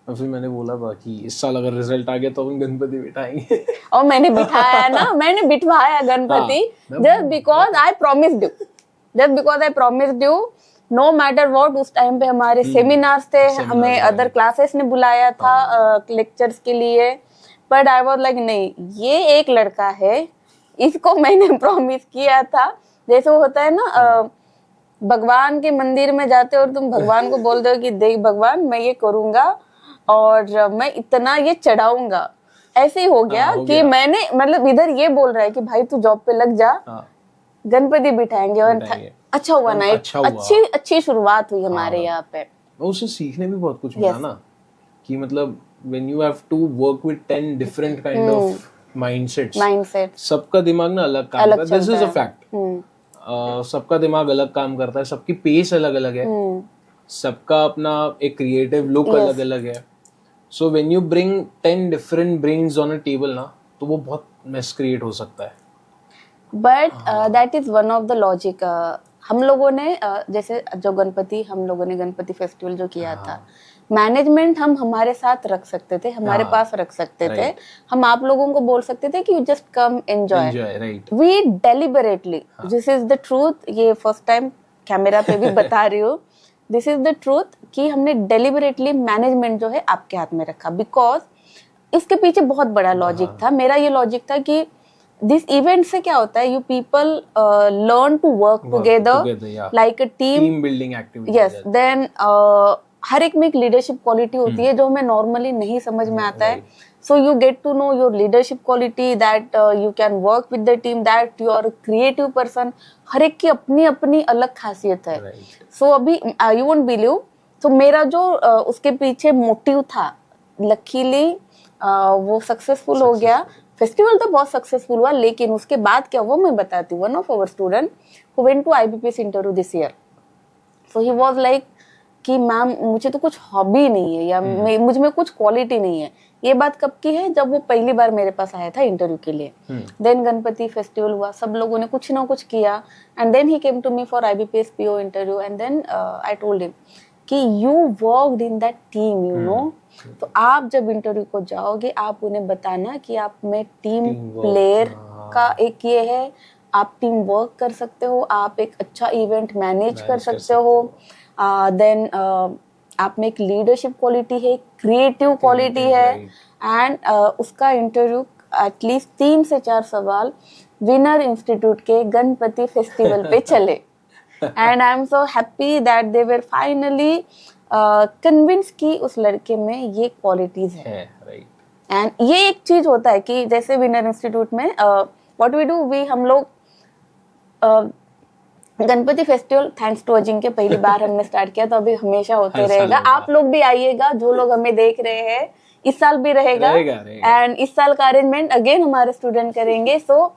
और फिर मैंने बोला कि इस साल अगर रिजल्ट आ गया तो हम गणपति बिठाएंगे। और मैंने बिठाया ना, मैंने बिठवाया Ganpati, just because I promised you, no matter what. उस टाइम पे हमारे सेमिनार्स थे, हमें अदर क्लासेस ने बुलाया था लेक्चर्स के लिए, बट आई वाज लाइक नहीं, ये एक लड़का है, इसको मैंने प्रॉमिस किया था। जैसे वो होता है ना, भगवान के मंदिर में जाते हो और तुम भगवान को बोल दो कि देख भगवान, मैं ये करूंगा और मैं इतना ये चढ़ाऊंगा, ऐसे ही हो गया कि मैंने मतलब इधर ये बोल रहा है कि भाई तू जॉब पे लग जा, गणपति बिठाएंगे, और अच्छा हुआ ना, अच्छी शुरुआत हुई हमारे यहाँ पे। उससे सीखने भी बहुत कुछ मिला ना, कि मतलब when you have to work with 10 different kind of mindset, सबका दिमाग ना अलग काम करता है, this is a fact। सबका दिमाग अलग काम करता है, सबकी पेस अलग अलग है, सबका अपना एक क्रिएटिव लुक अलग अलग है। So when you bring 10 different brains on a table ना, तो वो बहुत मेस क्रिएट हो सकता है। But that is one of the logic. हम लोगों ने जैसे जो हम लोगों ने गणपति फेस्टिवल जो किया था, मैनेजमेंट हम हमारे साथ रख सकते थे, हमारे पास रख सकते थे, हम आप लोगों को बोल सकते थे कि you just come enjoy, we deliberately, this is the truth, ये फर्स्ट टाइम कैमरा पे भी बता रही हूँ, दिस इज द ट्रूथ कि हमने डेलिबरेटली मैनेजमेंट जो है आपके हाथ में रखा, बिकॉज इसके पीछे बहुत बड़ा लॉजिक था। मेरा ये लॉजिक था कि दिस इवेंट से क्या होता है, you people learn to work together like a team building activity. Yes, then हर एक में एक लीडरशिप क्वालिटी होती है जो हमें नॉर्मली नहीं समझ में आता है। So you get to know your leadership quality, that you can work with the team, that you are creative person. हर एक की अपनी अपनी अलग खासियत है। सो अभी यू वोंट बिलीव, तो मेरा जो उसके पीछे मोटिव था, लकीली वो सक्सेसफुल हो गया। फेस्टिवल तो बहुत सक्सेसफुल हुआ, लेकिन उसके बाद क्या हुआ मैं बताती हूँ। One of our student who went to IBPS interview this year, so he was like कि मैम मुझे तो कुछ हॉबी नहीं है, या मुझ में कुछ क्वालिटी नहीं है। ये बात कब की है, जब वो पहली बार मेरे पास आया था इंटरव्यू के लिए। देन गणपति फेस्टिवल हुआ, सब लोगों ने कुछ ना कुछ किया, and then he came to me for IBPS PO interview, and then I told him कि you worked in that team, you know. तो आप जब इंटरव्यू को जाओगे आप उन्हें बताना कि आप में टीम प्लेयर का एक ये है, आप टीम वर्क कर सकते हो, आप एक अच्छा इवेंट मैनेज कर सकते हो, देन आप में एक लीडरशिप क्वालिटी है, क्रिएटिव क्वालिटी है, एंड उसका इंटरव्यू एटलीस्ट 3 से 4 सवाल विनर इंस्टीट्यूट के गणपति फेस्टिवल पे चले। And I am so happy that they were finally convince कि उस लड़के में ये क्वालिटीज है। एंड ये एक चीज होता है कि जैसे विनर इंस्टीट्यूट में व्हाट वी डू, हम लोग Ganpati festival thanks to Ajinkya पहली बार हमने स्टार्ट किया, तो अभी हमेशा होते रहेगा। आप लोग भी आइएगा, जो लोग हमें देख रहे हैं, इस साल भी रहेगा। एंड इस साल का अरेंजमेंट अगेन हमारे स्टूडेंट करेंगे। सो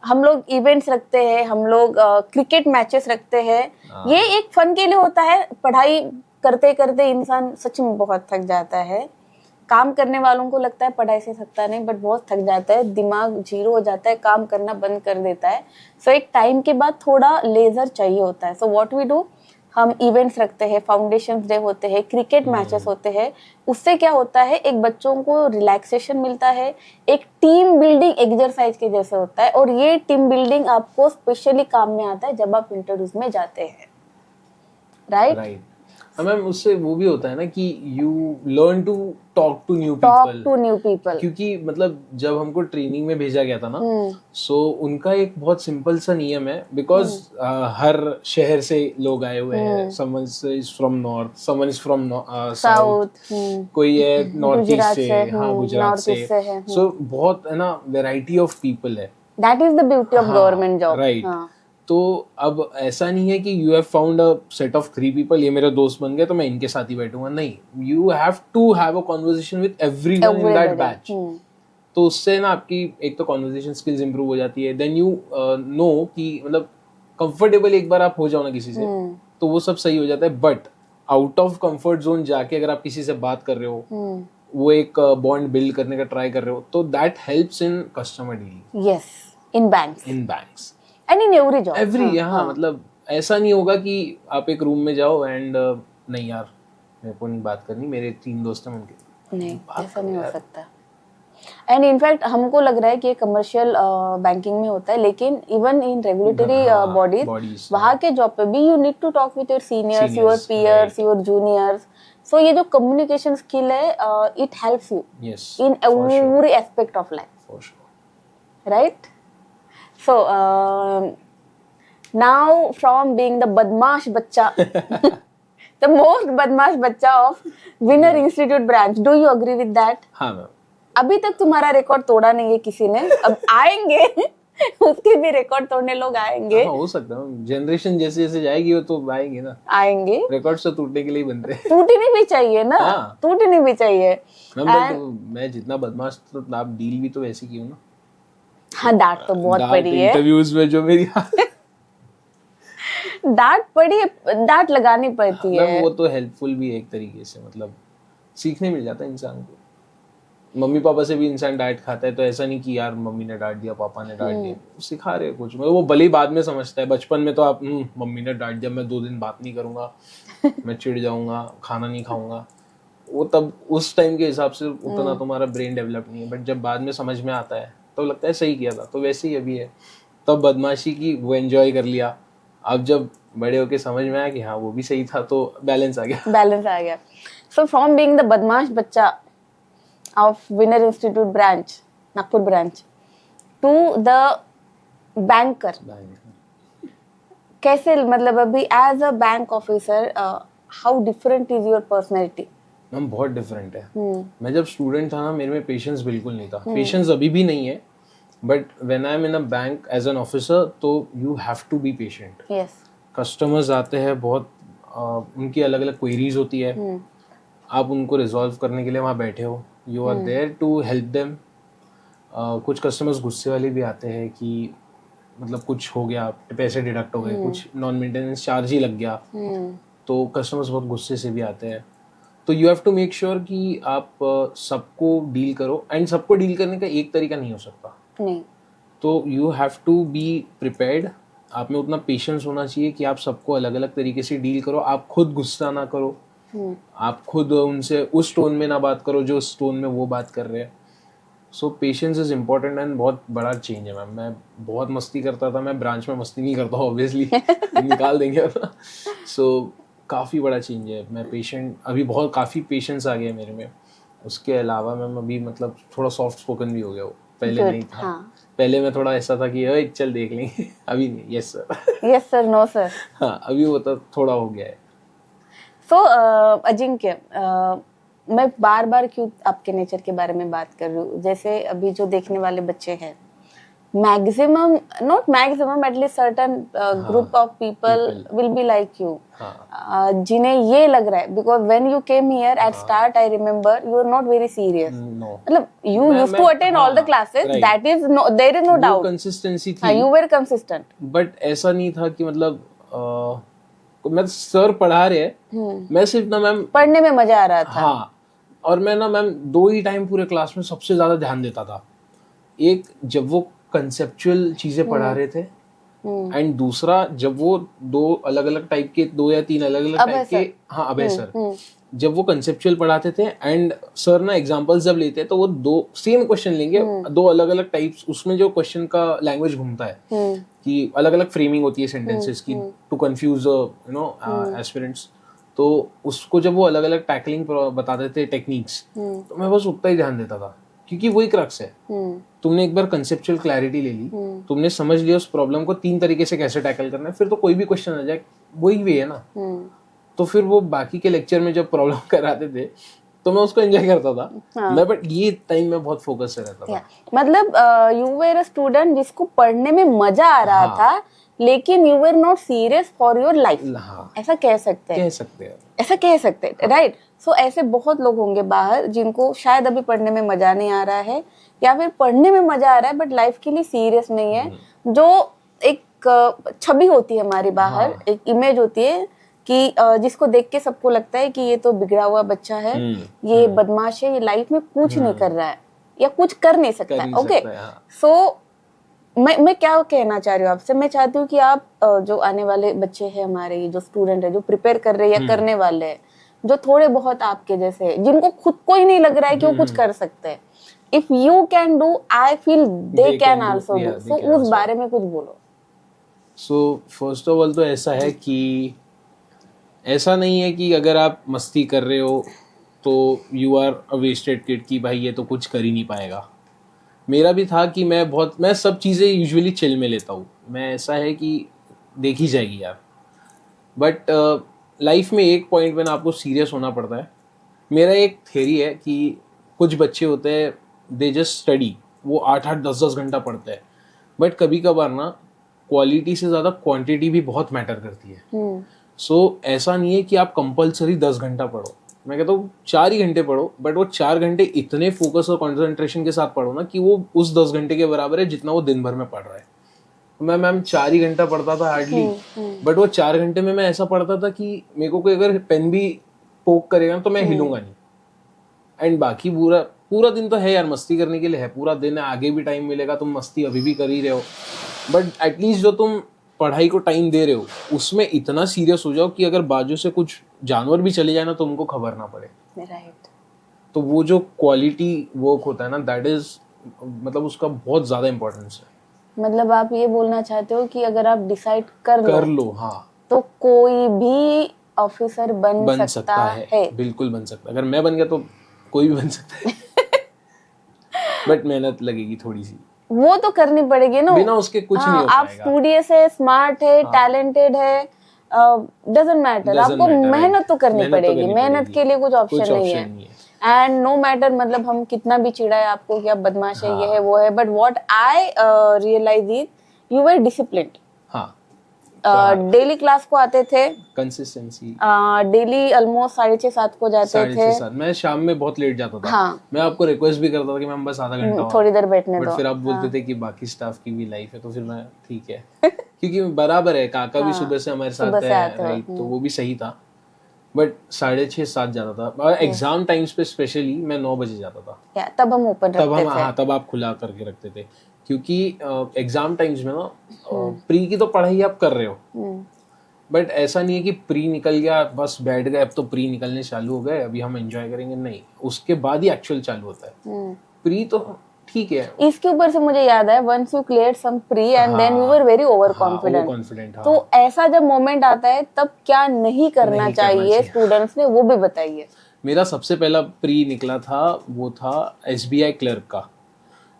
हम लोग इवेंट्स रखते हैं, हम लोग क्रिकेट मैचेस रखते हैं। ये एक फन के लिए होता है, पढ़ाई करते करते इंसान सच में बहुत थक जाता है। काम करने वालों को लगता है पढ़ाई से थकता नहीं, बट बहुत थक जाता है, दिमाग जीरो हो जाता है, काम करना बंद कर देता है। सो एक टाइम के बाद थोड़ा लेजर चाहिए होता है। सो व्हाट वी डू, हम इवेंट्स रखते हैं, फाउंडेशन डे होते हैं, क्रिकेट मैचेस होते हैं। उससे क्या होता है, एक बच्चों को रिलैक्सेशन मिलता है, एक टीम बिल्डिंग एक्सरसाइज के जैसे होता है। और ये टीम बिल्डिंग आपको स्पेशली काम में आता है जब आप इंटरव्यूज में जाते हैं, राइट? मैम उससे वो भी होता है ना कि you learn to talk to new people, क्योंकि मतलब जब हमको ट्रेनिंग में भेजा गया था ना, सो उनका एक बहुत सिंपल सा नियम है, बिकॉज हर शहर से लोग आए हुए हैं, someone is from north, someone is from south, कोई है नॉर्थ ईस्ट से, हाँ गुजरात से, सो बहुत है ना वैरायटी ऑफ पीपल है। That is the beauty of government job, right. तो अब ऐसा नहीं है कि you have found a set of 3 people, ये मेरे दोस्त बन गए तो मैं इनके साथ ही बैठूंगा, नहीं, you have to have a conversation with everyone in that batch. तो उससे ना आपकी एक तो कॉन्वर्सेशन स्किल्स इंप्रूव हो जाती है, देन यू नो कि मतलब कंफर्टेबल एक बार आप हो जाओ ना किसी से, तो वो सब सही हो जाता है। But out of comfort zone जाके अगर आप किसी से बात कर रहे हो, वो एक बॉन्ड बिल्ड करने का ट्राई कर रहे हो, तो that helps in customer dealing. Yes, in banks and in every job, हाँ, मतलब ऐसा नहीं होगा कि आप एक रूम में जाओ एंड नहीं यार मेरे को नहीं बात करनी, मेरे 3 दोस्त हैं उनके, नहीं ऐसा नहीं हो सकता। एंड इनफैक्ट हमको लग रहा है कि ये कमर्शियल बैंकिंग में होता है, लेकिन इवन इन रेगुलेटरी बॉडीज वहाँ के जॉब पे भी you need to talk with your seniors, your peers, your juniors. So ये जो कम्युनिकेशन स्किल है, it helps you in every aspect of life, right? So now from being the badmash bachcha, the most badmash bachcha of Winner Institute branch, do you agree with that? हाँ ma'am. अभी तक तुम्हारा record तोड़ा नहीं है किसी ने, अब आएंगे उसके भी रिकॉर्ड तोड़ने लोग आएंगे। हाँ, हो सकता है, जनरेशन जैसे जैसे जाएगी वो तो आएंगे ना, आएंगे। रिकॉर्ड से टूटने के लिए बनते हैं, टूटनी भी चाहिए ना, टूटनी भी चाहिए। मैं जितना बदमाश तो आप डील भी तो वैसे की हूँ ना। हाँ, डांट तो बहुत पड़ी है इंटरव्यूज में, जो मेरी डांट पड़ी है, डांट लगानी पड़ती है। वो तो हेल्पफुल भी है एक तरीके से, मतलब सीखने मिल जाता है इंसान को। मम्मी पापा से भी इंसान डांट खाता है, तो ऐसा नहीं कि यार मम्मी ने डांट दिया, पापा ने डांट दिया, सिखा रहे कुछ, मतलब वो भले ही बाद में समझता है। बचपन में तो आप मम्मी ने डांट दिया, मैं 2 दिन बात नहीं करूंगा, मैं चिढ़ जाऊंगा, खाना नहीं खाऊंगा, वो तब उस टाइम के हिसाब से उतना तुम्हारा ब्रेन डेवलप नहीं है। बट जब बाद में समझ में आता है तो लगता है सही किया था। तो वैसे ही अभी है, तब बदमाशी की, वो एंजॉय कर लिया, अब जब बड़े होके समझ में आया कि हाँ वो भी सही था, तो बैलेंस आ गया। सो फ्रॉम बीइंग द बदमाश बच्चा of Winner institute branch, Nagpur branch, to the banker, कैसे, मतलब अभी as a bank officer how different is your personality? Ma'am बहुत डिफरेंट है। मैं जब स्टूडेंट था ना, मेरे में पेशेंस बिल्कुल नहीं था। पेशेंस अभी भी नहीं है, but when I am in a bank as an officer, तो you have to be patient. Customers आते हैं बहुत, उनकी अलग अलग क्वेरीज होती है, आप उनको रिजॉल्व करने के लिए वहाँ बैठे हो, you are there to help them. कुछ कस्टमर्स गुस्से वाले भी आते हैं कि मतलब कुछ हो गया, पैसे डिडक्ट हो गए, कुछ नॉन मेंटेनेंस चार्ज ही लग गया, तो कस्टमर्स बहुत गुस्से से भी आते हैं। तो you have to make sure कि आप सबको डील करो, एंड सबको डील करने का एक तरीका नहीं हो सकता, नहीं, तो you have to be prepared. आप में उतना पेशेंस होना चाहिए कि आप सबको अलग अलग तरीके से डील करो, आप खुद गुस्सा ना करो, आप खुद उनसे उस टोन में ना बात करो जो उस टोन में वो बात कर रहे हैं. सो पेशेंस इज इम्पोर्टेंट एंड बहुत बड़ा चेंज है मैम. मैं बहुत मस्ती करता था, मैं ब्रांच में मस्ती नहीं करता ऑब्वियसली निकाल देंगे. सो काफ़ी बड़ा चेंज है. मैं पेशेंट अभी बहुत काफ़ी पेशेंस आ गया मेरे में. उसके अलावा मैम अभी मतलब थोड़ा सॉफ्ट स्पोकन भी हो गया. वो पहले नहीं था. पहले मैं थोड़ा ऐसा था कि ओए चल देख लेंगे. अभी नहीं. Yes sir no sir. हाँ अभी वो तो थोड़ा हो गया है. सो अजिंक्य, मैं बार बार क्यों आपके नेचर के बारे में बात कर रही हूँ. जैसे अभी जो देखने वाले बच्चे हैं, maximum, not maximum, at least certain group of people will be like you, जिन्हें ये लग रहा है, because when you came here at start I remember you are not very serious. मतलब you used to attend all the classes, that is no, there is no doubt, consistency थी. You were consistent. But ऐसा नहीं था कि मतलब मैं sir पढ़ा रहे हैं, मैं सिर्फ ना मैम पढ़ने में मजा आ रहा था. हाँ. और मैं ना मैम 2 ही टाइम पूरे क्लास में सबसे ज्यादा ध्यान देता था. एक जब वो कंसेप्चुअल चीजें पढ़ा रहे थे, एंड दूसरा जब वो 2 अलग अलग टाइप के 2 या 3 अलग अलग टाइप के, हाँ अभय सर, जब वो कंसेप्चुअल पढ़ाते थे एंड सर ना एग्जांपल्स जब लेते हैं तो वो 2 सेम क्वेश्चन लेंगे, 2 अलग अलग टाइप्स, उसमें जो क्वेश्चन का लैंग्वेज घूमता है कि अलग अलग फ्रेमिंग होती है सेंटेंसेस की to confuse you know aspirants. तो उसको जब वो अलग अलग टैकलिंग बताते थे टेक्निक्स, तो मैं बस उतना ही ध्यान देता था, क्योंकि वही क्रक्स है. तुमने एक बार कंसेप्चुअल क्लैरिटी ले ली, तुमने समझ लिया उस प्रॉब्लम को 3 तरीके से कैसे टैकल करना है, फिर तो कोई भी क्वेश्चन आ जाए वही वे है ना. तो फिर वो बाकी के लेक्चर में जब प्रॉब्लम कराते थे तो मैं उसको एंजॉय करता था. मैं बट ये टाइम में बहुत फोकस से रहता था. मतलब यू वर अ स्टूडेंट जिसको पढ़ने में मजा आ रहा था, लेकिन you were not serious for your life. ऐसा कह सकते हैं, ऐसा कह सकते हैं, राइट. सो ऐसे बहुत लोग होंगे बाहर जिनको शायद अभी पढ़ने में मजा नहीं आ रहा है, या फिर पढ़ने में मजा आ रहा है बट लाइफ के लिए सीरियस नहीं है. जो एक छवि होती है हमारी बाहर, एक इमेज होती है कि जिसको देख के सबको लगता है कि ये तो बिगड़ा हुआ बच्चा है, ये बदमाश है, ये लाइफ में कुछ नहीं कर रहा है या कुछ कर नहीं सकता. ओके, सो मैं क्या कहना चाह रही हूँ आपसे, मैं चाहती हूँ कि आप जो आने वाले बच्चे हैं हमारे, ये जो स्टूडेंट है जो प्रिपेयर कर रहे हैं या करने वाले हैं, जो थोड़े बहुत आपके जैसे हैं, जिनको खुद को ही नहीं लग रहा है कि वो कुछ कर सकते हैं, if you can do, I feel they can also do. So उस बारे में कुछ बोलो. सो फर्स्ट ऑफ ऑल तो ऐसा है कि ऐसा नहीं है कि अगर आप मस्ती कर रहे हो तो you are a wasted kid, कि भाई ये तो कुछ कर ही नहीं पाएगा. मेरा भी था कि मैं सब चीज़ें यूजुअली चिल में लेता हूँ. मैं ऐसा है कि देखी जाएगी यार, बट लाइफ में एक पॉइंट में ना आपको सीरियस होना पड़ता है. मेरा एक थ्योरी है कि कुछ बच्चे होते हैं दे जस्ट स्टडी, वो 8-8 10-10 घंटा पढ़ते हैं, बट कभी कभार ना क्वालिटी से ज़्यादा क्वांटिटी भी बहुत मैटर करती है. सो ऐसा नहीं है कि आप कंपलसरी 10 घंटा पढ़ो. मैं कहता हूँ 4 ही घंटे पढ़ो, बट वो 4 घंटे इतने फोकस और कंसंट्रेशन के साथ पढ़ो ना कि वो उस 10 घंटे के बराबर है जितना वो दिन भर में पढ़ रहा है. मैं मैम 4 ही घंटा पढ़ता था हार्डली, बट वो 4 घंटे में मैं ऐसा पढ़ता था कि मेरे को कोई अगर पेन भी पोक करेगा तो मैं हिलूंगा नहीं. एंड बाकी पूरा दिन तो है यार, मस्ती करने के लिए है, पूरा दिन है, आगे भी टाइम मिलेगा, तुम मस्ती अभी भी कर ही रहे हो, बट एटलीस्ट जो तुम पढ़ाई को टाइम दे रहे हो उसमें इतना सीरियस हो जाओ कि अगर बाजू से कुछ जानवर भी चले जाए ना तो उनको खबर ना पड़े. राइट. तो वो जो क्वालिटी वर्क होता है ना, दैट इज मतलब उसका बहुत ज्यादा इम्पोर्टेंस है. मतलब आप ये बोलना चाहते हो कि अगर आप डिसाइड कर लो हाँ, तो कोई भी ऑफिसर बन सकता है. बिल्कुल बन सकता है. अगर मैं बन गया तो कोई भी बन सकता है. बट मेहनत लगेगी थोड़ी सी, वो तो करनी पड़ेगी ना, बिना उसके कुछ नहीं हो आप स्टूडियस है, स्मार्ट है, टैलेंटेड है, डजंट मैटर, आपको मेहनत तो करनी पड़ेगी. मेहनत के लिए कुछ ऑप्शन नहीं है. एंड नो मैटर, मतलब हम कितना भी चिढ़ाए आपको कि आप बदमाश है, ये है वो है, but what I realize is you were disciplined. Daily class को आते थे, कंसिस्टेंसी, डेली ऑलमोस्ट 6:30-7 को जाते थे. मैं शाम में बहुत लेट जाता था. मैं आपको रिक्वेस्ट भी करता था कि मैम बस आधा घंटा थोड़ी देर बैठने दो, बट फिर आप बोलते थे कि बाकी स्टाफ की भी लाइफ है, तो फिर मैं ठीक है क्योंकि बराबर है, काका भी सुबह से हमारे साथ है, राइट, तो वो भी सही था. बट 6:30-7 जाता था. और एग्जाम टाइम्स पे स्पेशली मैं 9 बजे जाता था. तब हम ओपन रखते थे. तब आप खुला करके रखते थे, क्योंकि एग्जाम टाइम्स में ना प्री की तो पढ़ाई आप कर रहे हो, बट ऐसा नहीं है कि प्री निकल गया बस बैठ गए, अब तो प्री निकलने चालू हो गए, अभी हम एंजॉय करेंगे, नहीं, उसके बाद ही एक्चुअल चालू होता है। प्री तो ठीक है। इसके ऊपर से मुझे याद है, once you clear some pre and then you were very over confident, तो ऐसा जब मोमेंट आता है तब क्या नहीं करना चाहिए स्टूडेंट्स ने, वो भी बताइए। मेरा सबसे पहला प्री निकला था, वो था SBI क्लर्क का।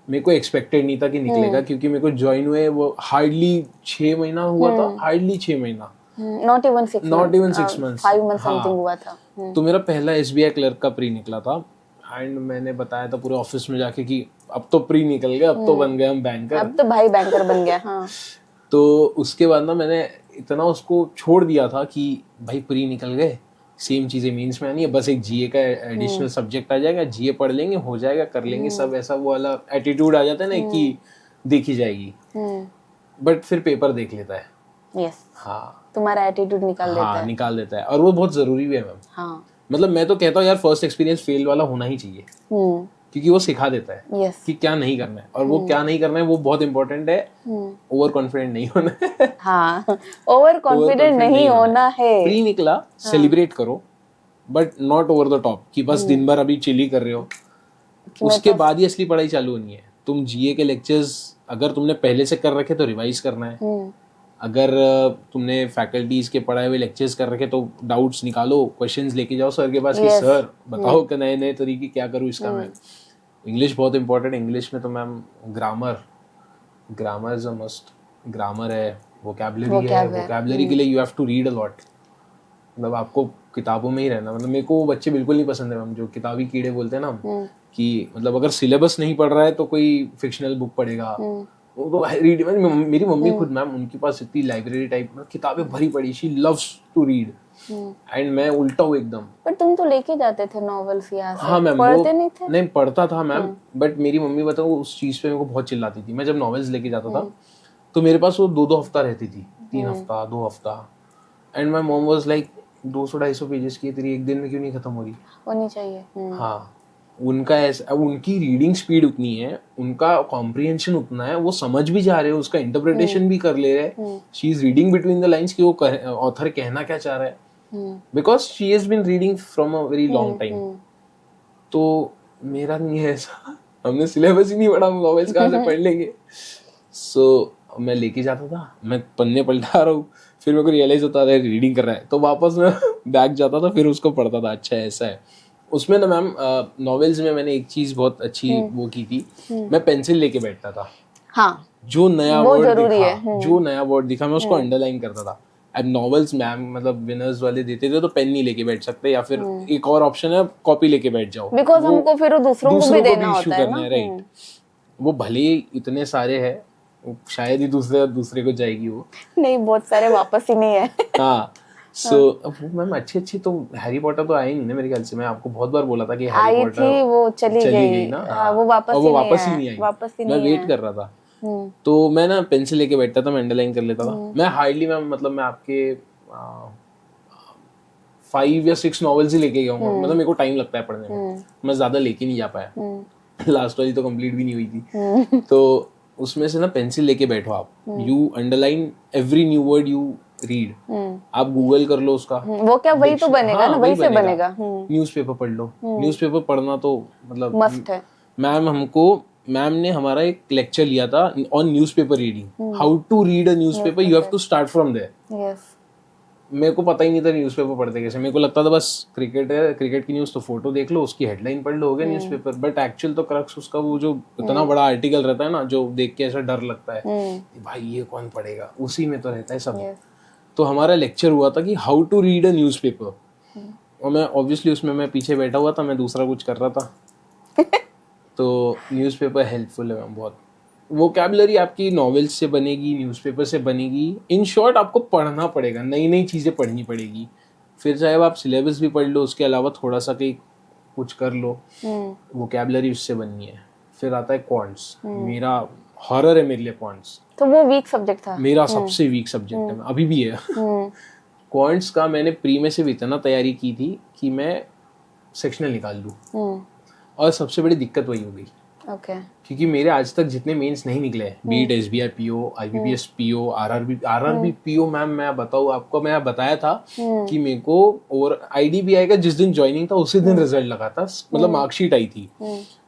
मेरे को एक्सपेक्टेड नहीं था कि निकलेगा, क्योंकि मेरे को ज्वाइन हुए वो हार्डली 6 महीना हुआ था, हार्डली 6 महीना, not even 6 months, 5 month something हुआ था। तो मेरा पहला SBI क्लर्क का प्री निकला था, एंड मैंने बताया था पूरे ऑफिस में जाके कि अब तो प्री निकल गया, अब तो बन गए हम बैंकर, अब तो भाई बैंकर बन गया। हाँ। तो उसके बाद ना मैंने इतना उसको छोड़ दिया था कि भाई प्री निकल गए, सेम चीजें मेंस में आनी है, बस एक GA का एडिशनल सब्जेक्ट आ जाएगा, GA पढ़ लेंगे, हो जाएगा, कर लेंगे सब, ऐसा वो वाला एटीट्यूड आ जाता है ना कि देखी जाएगी, बट फिर पेपर देख लेता है। यस, हाँ, तुम्हारा एटीट्यूड निकाल देता है। निकाल देता है, और वो बहुत जरूरी भी है मैम। हाँ, मतलब मैं तो कहता हूँ यार, फर्स्ट एक्सपीरियंस फेल वाला होना ही चाहिए, क्योंकि वो सिखा देता है yes. कि क्या नहीं करना है, और वो क्या नहीं करना है वो बहुत इंपॉर्टेंट है। ओवर कॉन्फिडेंट नहीं होना है। हाँ, ओवर कॉन्फिडेंट नहीं होना है। प्री निकला, सेलिब्रेट करो, but not over the top कि बस दिन भर अभी चिली कर रहे हो। उसके बाद ही असली पढ़ाई चालू होनी है। तुम GA के लेक्चर्स अगर तुमने पहले से कर रखे तो रिवाइज करना है, अगर तुमने फैकल्टीज के पढ़ाए हुए लेक्चर्स कर रखे तो डाउट्स निकालो, क्वेश्चंस लेके जाओ सर के पास कि सर बताओ कि नए नए तरीके क्या करूँ इसका मैं। इंग्लिश बहुत इंपॉर्टेंट है, इंग्लिश में तो ma'am grammar is a must, grammar है, वोकैबुलरी है, वोकैबुलरी के लिए you have to read a lot. मतलब आपको किताबों में ही रहना, मतलब मेरे को वो बच्चे बिल्कुल नहीं पसंद है मैम जो किताबी कीड़े बोलते हैं ना, कि मतलब अगर सिलेबस नहीं पढ़ रहा है तो कोई फिक्शनल बुक पढ़ेगा, वो तो रीड। मेरी मम्मी खुद मैम, उनके पास इतनी लाइब्रेरी टाइप किताबें भरी पड़ी, she loves to read, and मैं उल्टा हूँ एकदम। पर तुम तो लेके जाते थे नॉवेल्स यहाँ से। हाँ मैम, पढ़ते नहीं थे? नहीं पढ़ता था मैम, बट मेरी मम्मी बताओ उस चीज पे मेरे को बहुत चिल्लाती थी। मैं जब नॉवेल्स लेके जाता था तो मेरे पास वो 2-2 हफ्ता रहती थी, 3 हफ्ता, 2 हफ्ता, and my mom was like 200-250 pages की, तेरी एक दिन में क्यों नहीं खत्म हो रही? होनी चाहिए। हाँ, उनका ऐसा, उनकी रीडिंग स्पीड उतनी है, उनका कॉम्प्रिहेंशन उतना है, वो समझ भी जा रहे हैं, उसका इंटरप्रिटेशन भी कर ले रहे हैं। She is reading between the lines कि वो ऑथर कहना क्या चाह रहा है, because she has been reading from a very long time. तो मेरा नहीं है ऐसा, हमने सिलेबस ही नहीं पढ़ा, नॉवेल्स कहाँ से पढ़ लेंगे। सो मैं लेके जाता था, मैं पन्ने पलटा रहा हूँ, फिर मेरे को रियलाइज होता था रीडिंग कर रहा है, तो वापस मैं बैग जाता था, फिर उसको पढ़ता था। अच्छा ऐसा है। उसमें ना मैम नॉवेल्स में मैंने एक चीज बहुत अच्छी वो की थी, मैं पेंसिल लेके बैठता था। हाँ, जो नया वर्ड दिखा, जो नया वर्ड दिखा मैं उसको अंडरलाइन करता था। अब नॉवेल्स मैम मतलब विनर्स वाले देते थे तो पेन नहीं लेके बैठ सकते, या फिर एक और ऑप्शन है कॉपी लेके बैठ जाओ, बिकॉज हमको फिर दूसरों को भी देना होता है ना। राइट, वो भले इतने सारे है, शायद ही दूसरे को जाएगी वो, नहीं बहुत सारे वापस ही नहीं है। हाँ, सो मैम अच्छी तो हैरी पॉटर तो आई नहीं ना मेरे ख्याल से। मैं आपको बहुत बार बोला था कि हैरी पॉटर थी, वो चली गई ना, वो वापस ही नहीं आई, मैं वेट कर रहा था। तो मैं ना पेंसिल लेके बैठता था, मैं अंडरलाइन कर लेता था। मैं हार्डली मैम मतलब मैं आपके 5 या 6 नॉवेल्स ही लेके गया हूँ, मतलब मेरे को टाइम लगता है पढ़ने में, मैं ज्यादा लेके नहीं जा पाया। लास्ट वाली तो कंप्लीट भी नहीं हुई थी। तो उसमें से ना पेंसिल लेके बैठो आप, you underline every new word you read, आप गूगल कर लो उसका, वो क्या वही तो बनेगा ना, वही से बनेगा। न्यूज़पेपर पढ़ लो, न्यूज़पेपर पढ़ना तो मतलब मस्ट है। मैम ने हमारा एक लेक्चर लिया था on newspaper reading, how to read a newspaper, you have to start from there. Yes, मेरे को पता ही नहीं था न्यूज़पेपर पढ़ते कैसे। मेरे को लगता था बस क्रिकेट है, क्रिकेट की न्यूज़ तो फोटो देख लो, उसकी हेडलाइन पढ़ लो, हो गया न्यूज़पेपर। बट एक्चुअल तो क्रक्स उसका वो जो इतना बड़ा आर्टिकल रहता है ना, जो देख के ऐसा डर लगता है भाई ये कौन पढ़ेगा, उसी में तो रहता है सब। तो हमारा लेक्चर हुआ था कि how to read a newspaper, और मैं ऑब्वियसली उसमें मैं पीछे बैठा हुआ था, मैं दूसरा कुछ कर रहा था। तो न्यूज़पेपर हेल्पफुल है मैम बहुत। वोकैबुलरी आपकी नॉवेल्स से बनेगी, न्यूज़पेपर से बनेगी। इन शॉर्ट आपको पढ़ना पड़ेगा, नई नई चीज़ें पढ़नी पड़ेगी। फिर चाहे आप सिलेबस भी पढ़ लो, उसके अलावा थोड़ा सा कहीं कुछ कर लो, वोकैबुलरी उससे बननी है। फिर आता है क्वांट्स, मेरा हॉरर है मेरे लिए क्वांट्स। तो वो वीक सब्जेक्ट था मेरा सबसे वीक सब्जेक्ट है, अभी भी है। क्वांट्स का मैंने प्री में सिर्फ इतना तैयारी की थी कि मैं सेक्शनल निकाल लूँ, और सबसे बड़ी दिक्कत वही हो गई। ओके क्योंकि मेरे आज तक जितने मेंस नहीं निकले, be it SBI PO, IBPS PO, RRB PO, ma'am मैं बताऊँ आपको, मैं बताया था कि मेरे को और IDBI का जिस दिन ज्वाइनिंग था उसी दिन रिजल्ट लगा था, मतलब मार्कशीट आई थी।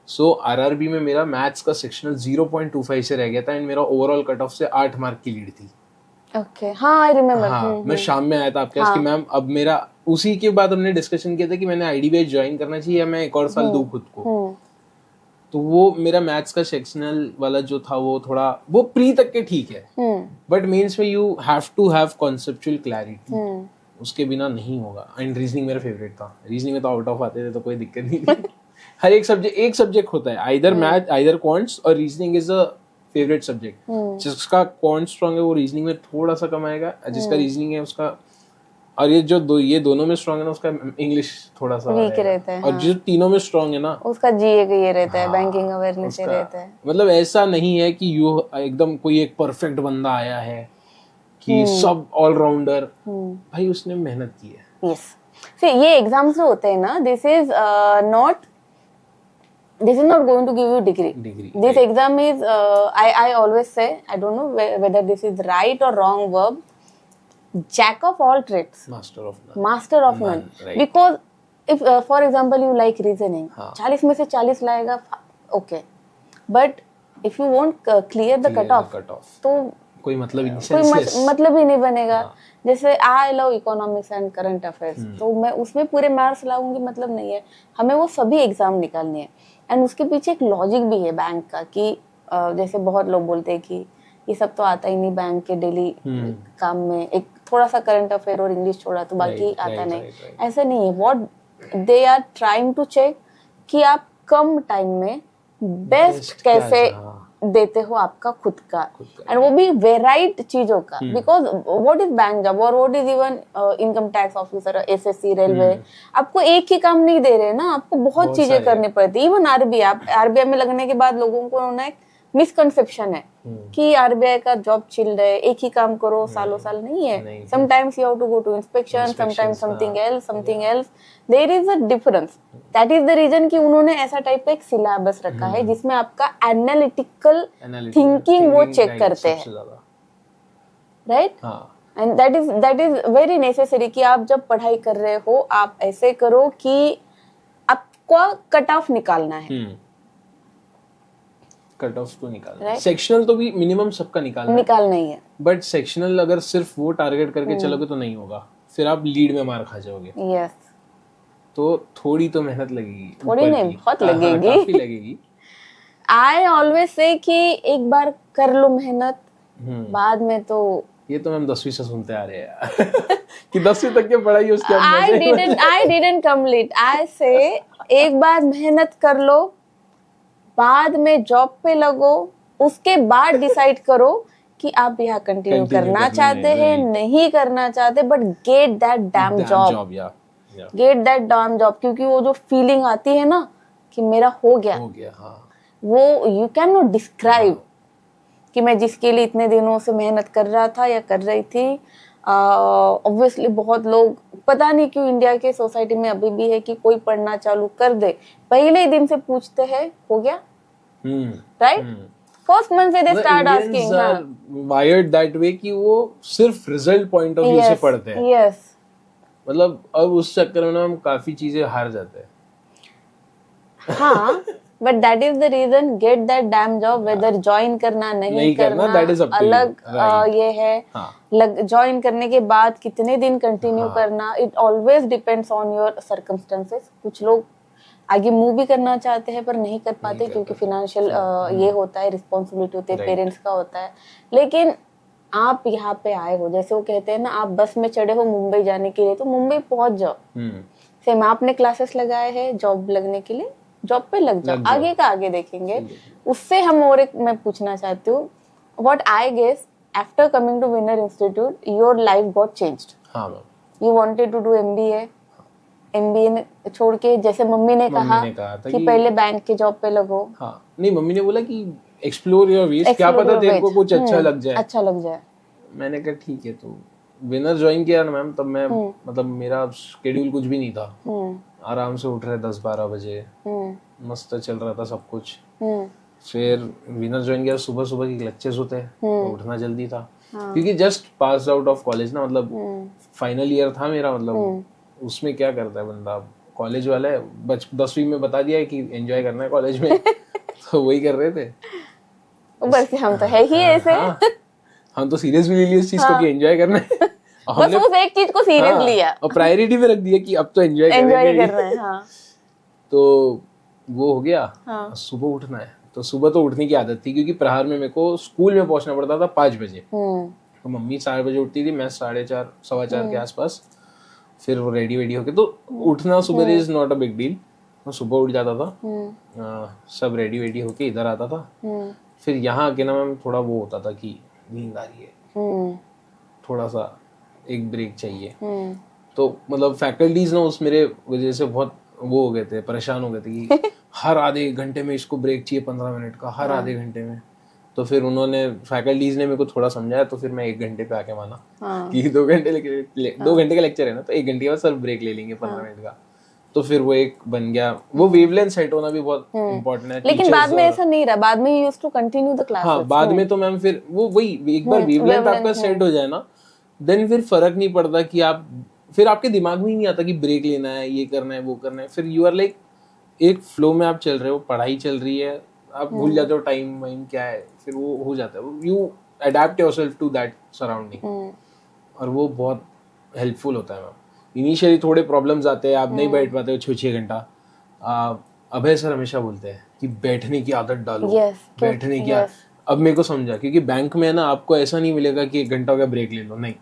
सो RRB में मेरा मैथ्स का सेक्शनल 0.25 से रह गया था एंड मेरा ओवरऑल कट ऑफ से 8 मार्क की लीड थी। ओके, हाँ आई रिमेम्बर। हाँ, मैं शाम में आया था आपके पास कि मैम अब मेरा, उसी के बाद हमने डिस्कशन किया था कि मैंने IDBI ज्वाइन करना चाहिए या मैं एक और साल दूं खुद को। तो वो मेरा मैथ्स का सेक्शनल वाला जो था वो थोड़ा, वो प्री तक के ठीक है, बट मेंस में you have to have conceptual clarity, उसके बिना नहीं होगा। एंड रीजनिंग मेरा फेवरेट था, रीजनिंग में तो आउट ऑफ आते थे तो कोई दिक्कत नहीं थी। हर एक सब्जेक्ट होता है, आइदर मैथ आइदर क्वांट्स, और reasoning is a favourite subject. जिसका क्वांट स्ट्रांग है वो रीजनिंग में थोड़ा सा कम आएगा, जिसका रीजनिंग है उसका, और ये दोनों में स्ट्रांग है ना उसका इंग्लिश थोड़ा सा वीक रहता है। और जो तीनों में स्ट्रांग है ना उसका GA का ये रहता है, बैंकिंग अवेयरनेस ये रहता है। मतलब ऐसा नहीं है कि यू एकदम कोई एक परफेक्ट बंदा आया है कि सब ऑलराउंडर, भाई उसने मेहनत की है। यस, ये एग्जाम्स जो होते हैं ना, this is not going to give you degree. This exam is I always say, I don't know whether this is right or wrong verb, jack of all trades, master of none. Right. Because if for example you like reasoning, 40 में से 40 लाएगा, okay, but if you won't clear the cutoff, तो कोई मतलब ही नहीं बनेगा। जैसे I love economics and current affairs, तो मैं उसमें पूरे मार्क्स लाऊंगी, मतलब नहीं है। हमें वो सभी एग्जाम निकालने हैं एंड उसके पीछे एक लॉजिक भी है बैंक का कि जैसे बहुत लोग बोलते हैं कि ये सब तो आता ही नहीं बैंक के डेली काम में, एक थोड़ा सा करंट अफेयर और इंग्लिश छोड़ा तो बाकी आता नहीं। ऐसा नहीं है। What they are trying to check कि आप कम टाइम में बेस्ट कैसे देते हो आपका खुद का, एंड वो भी वेराइट चीजों का। Because what is bank job और what is even income tax officer, SSC, railway, आपको एक ही काम नहीं दे रहे ना, आपको बहुत चीजें करनी पड़ती है। इवन RBI में लगने के बाद लोगों को ना एक मिसकंसेप्शन है कि RBI का जॉब चिल है, एक ही काम करो सालों साल, नहीं है। Sometimes you have to go to inspection, sometimes something else, there is a difference. That is the reason कि उन्होंने ऐसा टाइप का एक सिलेबस रखा है जिसमें आपका एनालिटिकल थिंकिंग वो चेक करते हैं, right? And that is very necessary कि आप जब पढ़ाई कर रहे हो आप ऐसे करो कि आपको कट ऑफ निकालना है, कट ऑफ तो निकालना है। सेक्शनल तो भी मिनिमम सबका निकालना ही है, बट सेक्शनल अगर सिर्फ वो टारगेट करके चलोगे तो नहीं होगा, फिर आप लीड में मार खा जाओगे। यस, तो थोड़ी तो मेहनत लगेगी, थोड़ी नहीं बहुत लगेगी, काफी लगेगी। आई ऑलवेज से कि एक बार कर लो मेहनत, बाद में तो ये तो हम 10वीं से सुनते आ रहे हैं यार कि 10वीं तक की पढ़ाई उसके I didn't complete. I say एक बार मेहनत कर लो, बाद में जॉब पे लगो, उसके बाद डिसाइड करो कि आप यहाँ कंटिन्यू करना चाहते हैं, नहीं करना चाहते, but get that damn job, gate that damn job. क्योंकि वो जो फीलिंग आती है ना कि मेरा हो गया, हाँ। वो यू कैन नॉट डिस्क्राइब कि मैं जिसके लिए इतने दिनों से मेहनत कर रहा था या कर रही थी। ऑब्वियसली बहुत लोग, पता नहीं क्यों इंडिया के सोसाइटी में अभी भी है कि कोई पढ़ना चालू कर दे, पहले ही दिन से पूछते हैं हो गया, राइट? फर्स्ट मंथ से they start asking, wired that way कि वो सिर्फ रिजल्ट पॉइंट ऑफ व्यू से पढ़ते हैं। यस, मतलब अब उस चक्कर में हम काफी चीजें हार जाते हैं। हाँ, but that is the reason, get that damn job, whether join करना नहीं करना अलग ये है। ज्वाइन करने के बाद कितने दिन कंटिन्यू करना, it always depends on your circumstances. कुछ लोग आगे मूव भी करना चाहते हैं पर नहीं कर पाते क्योंकि फिनेंशियल ये होता है, रिस्पॉन्सिबिलिटी होती है, पेरेंट्स का होता है। लेकिन आप यहाँ पे आए हो, जैसे वो कहते हैं ना, आप बस में चढ़े हो मुंबई जाने के लिए, तो मुंबई पहुंच जाओ। सेम आपने क्लासेस लगाए हैं जॉब लगने के लिए, जॉब पे लग जाओ, आगे का आगे देखेंगे। उससे हम और एक मैं पूछना चाहती हूँ, what I guess after coming to Winner institute your life got changed. You wanted to do MBA छोड़ के, जैसे मम्मी ने कहा कि पहले बैंक के जॉब पे लगो। हाँ, नहीं, मम्मी ने बोला कि एक्सप्लोर योर वेज, क्या पता तेरे को कुछ अच्छा लग जाए। मैंने कहा ठीक है। तो विनर ज्वाइन किया ना मैम, तब मैं मतलब मेरा शेड्यूल कुछ भी नहीं था। आराम से उठ रहे 10-12 बजे, मस्त चल रहा था सब कुछ। फिर विनर ज्वाइन किया, सुबह सुबह के लेक्चर्स होते हैं तो उठना जल्दी था, क्योंकि just pass out of college ना, मतलब फाइनल ईयर था मेरा, मतलब उसमें क्या करता है बंदा, कॉलेज वाला है, 10वीं में बता दिया है कि एंजॉय करना है कॉलेज में तो वही कर रहे थे। बस हम तो है ही ऐसे। हाँ, हम तो सीरियस भी ले लिया इस चीज को कि एंजॉय करना है, बस उस एक चीज को सीरियस लिया और प्रायोरिटी पे रख दिया कि अब तो एंजॉय कर रहे हैं। हाँ। तो वो हो गया। सुबह उठना है, तो सुबह तो उठने की आदत थी, क्योंकि प्रहार में मेरे को स्कूल में पहुंचना पड़ता था 5 बजे। तो मम्मी 4 बजे उठती थी, मैं 4:30 4:15 के आसपास, फिर वो रेडी वेडी होके, तो उठना सुबह is not a big deal. मैं सुबह उठ जाता था, सब रेडी वेडी होके इधर आता था। फिर यहाँ आके ना मैम थोड़ा वो होता था कि नींद आ रही है, थोड़ा सा एक ब्रेक चाहिए। तो मतलब फैकल्टीज ना उस मेरे वजह से बहुत वो हो गए थे, परेशान हो गए थे कि हर आधे घंटे में इसको ब्रेक चाहिए 15 मिनट का, हर आधे घंटे में। तो फिर उन्होंने, फैकल्टीज ने मेरे को थोड़ा समझाया, तो फिर मैं 1 घंटे पे आके माना कि 2 घंटे 2 घंटे का लेक्चर है ना, तो 1 घंटे के बाद सर ब्रेक ले लेंगे 15 मिनट का। तो फिर वो एक बन गया, वो वेवलेंथ सेट होना भी बहुत इम्पोर्टेंट है। लेकिन बाद में ऐसा नहीं रहा, बाद में you used to continue the classes. हाँ, बाद में तो मैम फिर वो वही एक बार वेवलेंथ आपका सेट हो जाए ना, देन फिर फर्क नहीं पड़ता कि आप, फिर आपके दिमाग में ही नहीं आता कि ब्रेक लेना है, ये करना है, वो करना है। फिर यू आर लाइक एक फ्लो में आप चल रहे हो, पढ़ाई चल रही है, आप भूल जाते हो टाइम वाइम क्या है, फिर वो हो जाता है, you adapt yourself to that surrounding, और वो बहुत हेल्पफुल होता है मैम। इनिशियली थोड़े प्रॉब्लम्स आते हैं, आप नहीं बैठ पाते हो 6-6 घंटा। अभय सर हमेशा बोलते हैं कि बैठने की आदत डालो, बैठने की आदत। अब मेरे को समझा, क्योंकि बैंक में है ना, आपको ऐसा नहीं मिलेगा कि 1 घंटा हो गया ब्रेक ले लो, नहीं।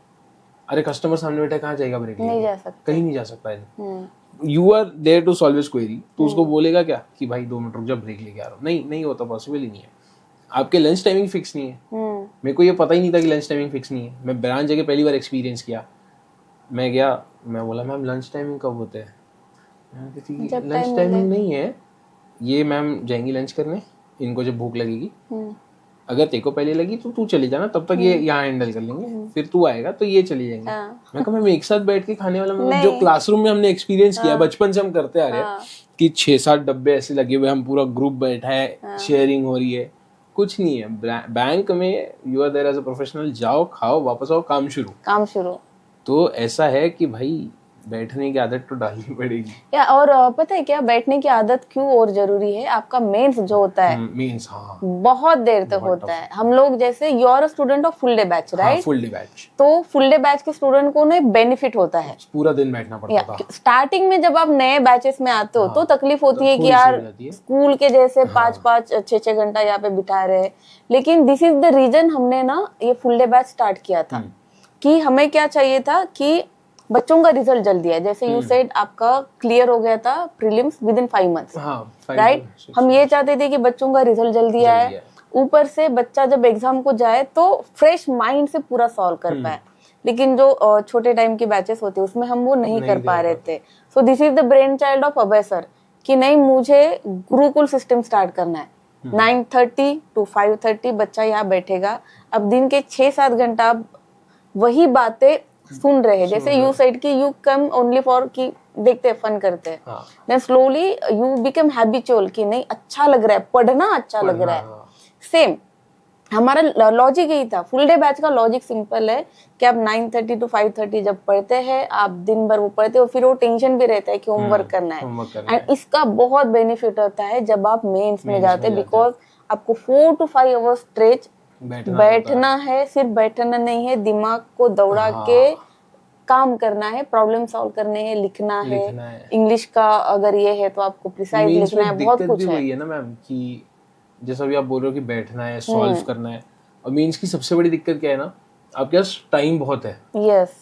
अरे कस्टमर सामने बैठा, कहाँ जाएगा ब्रेक लेने? नहीं जा सकता, कहीं नहीं जा सकता है। You are there to solve his query, तो उसको बोलेगा क्या कि भाई 2 मिनट रुक जा, ब्रेक लेके आ रहा हूँ? नहीं होता, पॉसिबल ही नहीं है। आपके लंच टाइमिंग फिक्स नहीं है। मेरे को ये पता ही नहीं था कि लंच टाइमिंग फिक्स नहीं है। मैं ब्रांच जगह पहली बार एक्सपीरियंस किया। मैं गया, मैं बोला मैम लंच टाइमिंग कब होते हैं? लंच टाइमिंग नहीं है, ये मैम जाएंगी लंच करने, इनको जब भूख लगेगी, अगर तेरे को पहले लगी तो तू चली जाना, तब तक ये यहाँ हैंडल कर लेंगे, फिर तू आएगा तो ये चली जाएंगे। मैं कहा मैम एक साथ बैठ के खाने वाला, मतलब जो क्लासरूम में हमने एक्सपीरियंस किया, बचपन से हम करते आ रहे हैं कि 6-7 डब्बे ऐसे लगे हुए, हम पूरा ग्रुप बैठा है, शेयरिंग हो रही है, कुछ नहीं है। बैंक में you are there as a professional, जाओ खाओ वापस आओ, काम शुरू। तो ऐसा है कि भाई बैठने की आदत तो डालनी पड़ेगी। या और पता है क्या, बैठने की आदत क्यों और जरूरी है? आपका मेंस जो होता है, मेंस, हाँ, बहुत देर तक होता है। हम लोग जैसे you are a student of full day batch, right? Full day batch. तो फुल डे बैच के स्टूडेंट को ना बेनिफिट होता है, पूरा दिन बैठना पड़ता था। स्टार्टिंग में जब आप नए बैचेस में आते हो तो तकलीफ होती है कि यार स्कूल के जैसे 5-5 6-6 घंटा यहाँ पे बिठा रहे। लेकिन दिस इज द रीजन हमने ना ये फुल डे बैच स्टार्ट किया था, कि हमें क्या चाहिए था कि बच्चों का रिजल्ट जल्दी है। जैसे यू सेड आपका क्लियर हो गया था prelims with in 5 months, right? हम ये चाहते थे कि बच्चों का रिजल्ट जल्दी आए, ऊपर से बच्चा जब एग्जाम को जाए तो फ्रेश माइंड से पूरा सॉल्व कर पाए। लेकिन जो छोटे टाइम के बैचेस होते हैं उसमें हम वो नहीं कर पा रहे थे। So this is the brain child of Abhay sir कि नहीं, मुझे गुरुकुल सिस्टम स्टार्ट करना है। 9:30 to 5:30 बच्चा यहाँ बैठेगा। अब दिन के 6-7 घंटा वही बातें सुन रहे हैं। जैसे यू सेड कि यू कम ओनली फॉर कि देखते हैं, फन करते हैं, then slowly you become habitual कि नहीं अच्छा लग रहा है, पढ़ना अच्छा लग रहा है। सेम हमारा लॉजिक यही था। फुल डे बैच का लॉजिक सिंपल है कि आप 9:30 to 5:30 जब पढ़ते हैं, आप दिन भर वो पढ़ते हो, फिर वो टेंशन भी रहता है कि होमवर्क करना है। एंड इसका बहुत बेनिफिट होता है जब आप मेंस में जाते हैं, बिकॉज आपको 4 to 5 आवर्स स्ट्रेच बैठना है। सिर्फ बैठना नहीं है, दिमाग को दौड़ा के काम करना है, प्रॉब्लम सॉल्व करने हैं, लिखना है। इंग्लिश का अगर ये है तो आपको प्रिसाइज लिखना है, बहुत कुछ है। वही है ना मैम कि जैसा भी आप बोल रहे हो कि बैठना है, सॉल्व करना है। और मीन्स की सबसे बड़ी दिक्कत क्या है ना, आपके पास टाइम बहुत है। यस।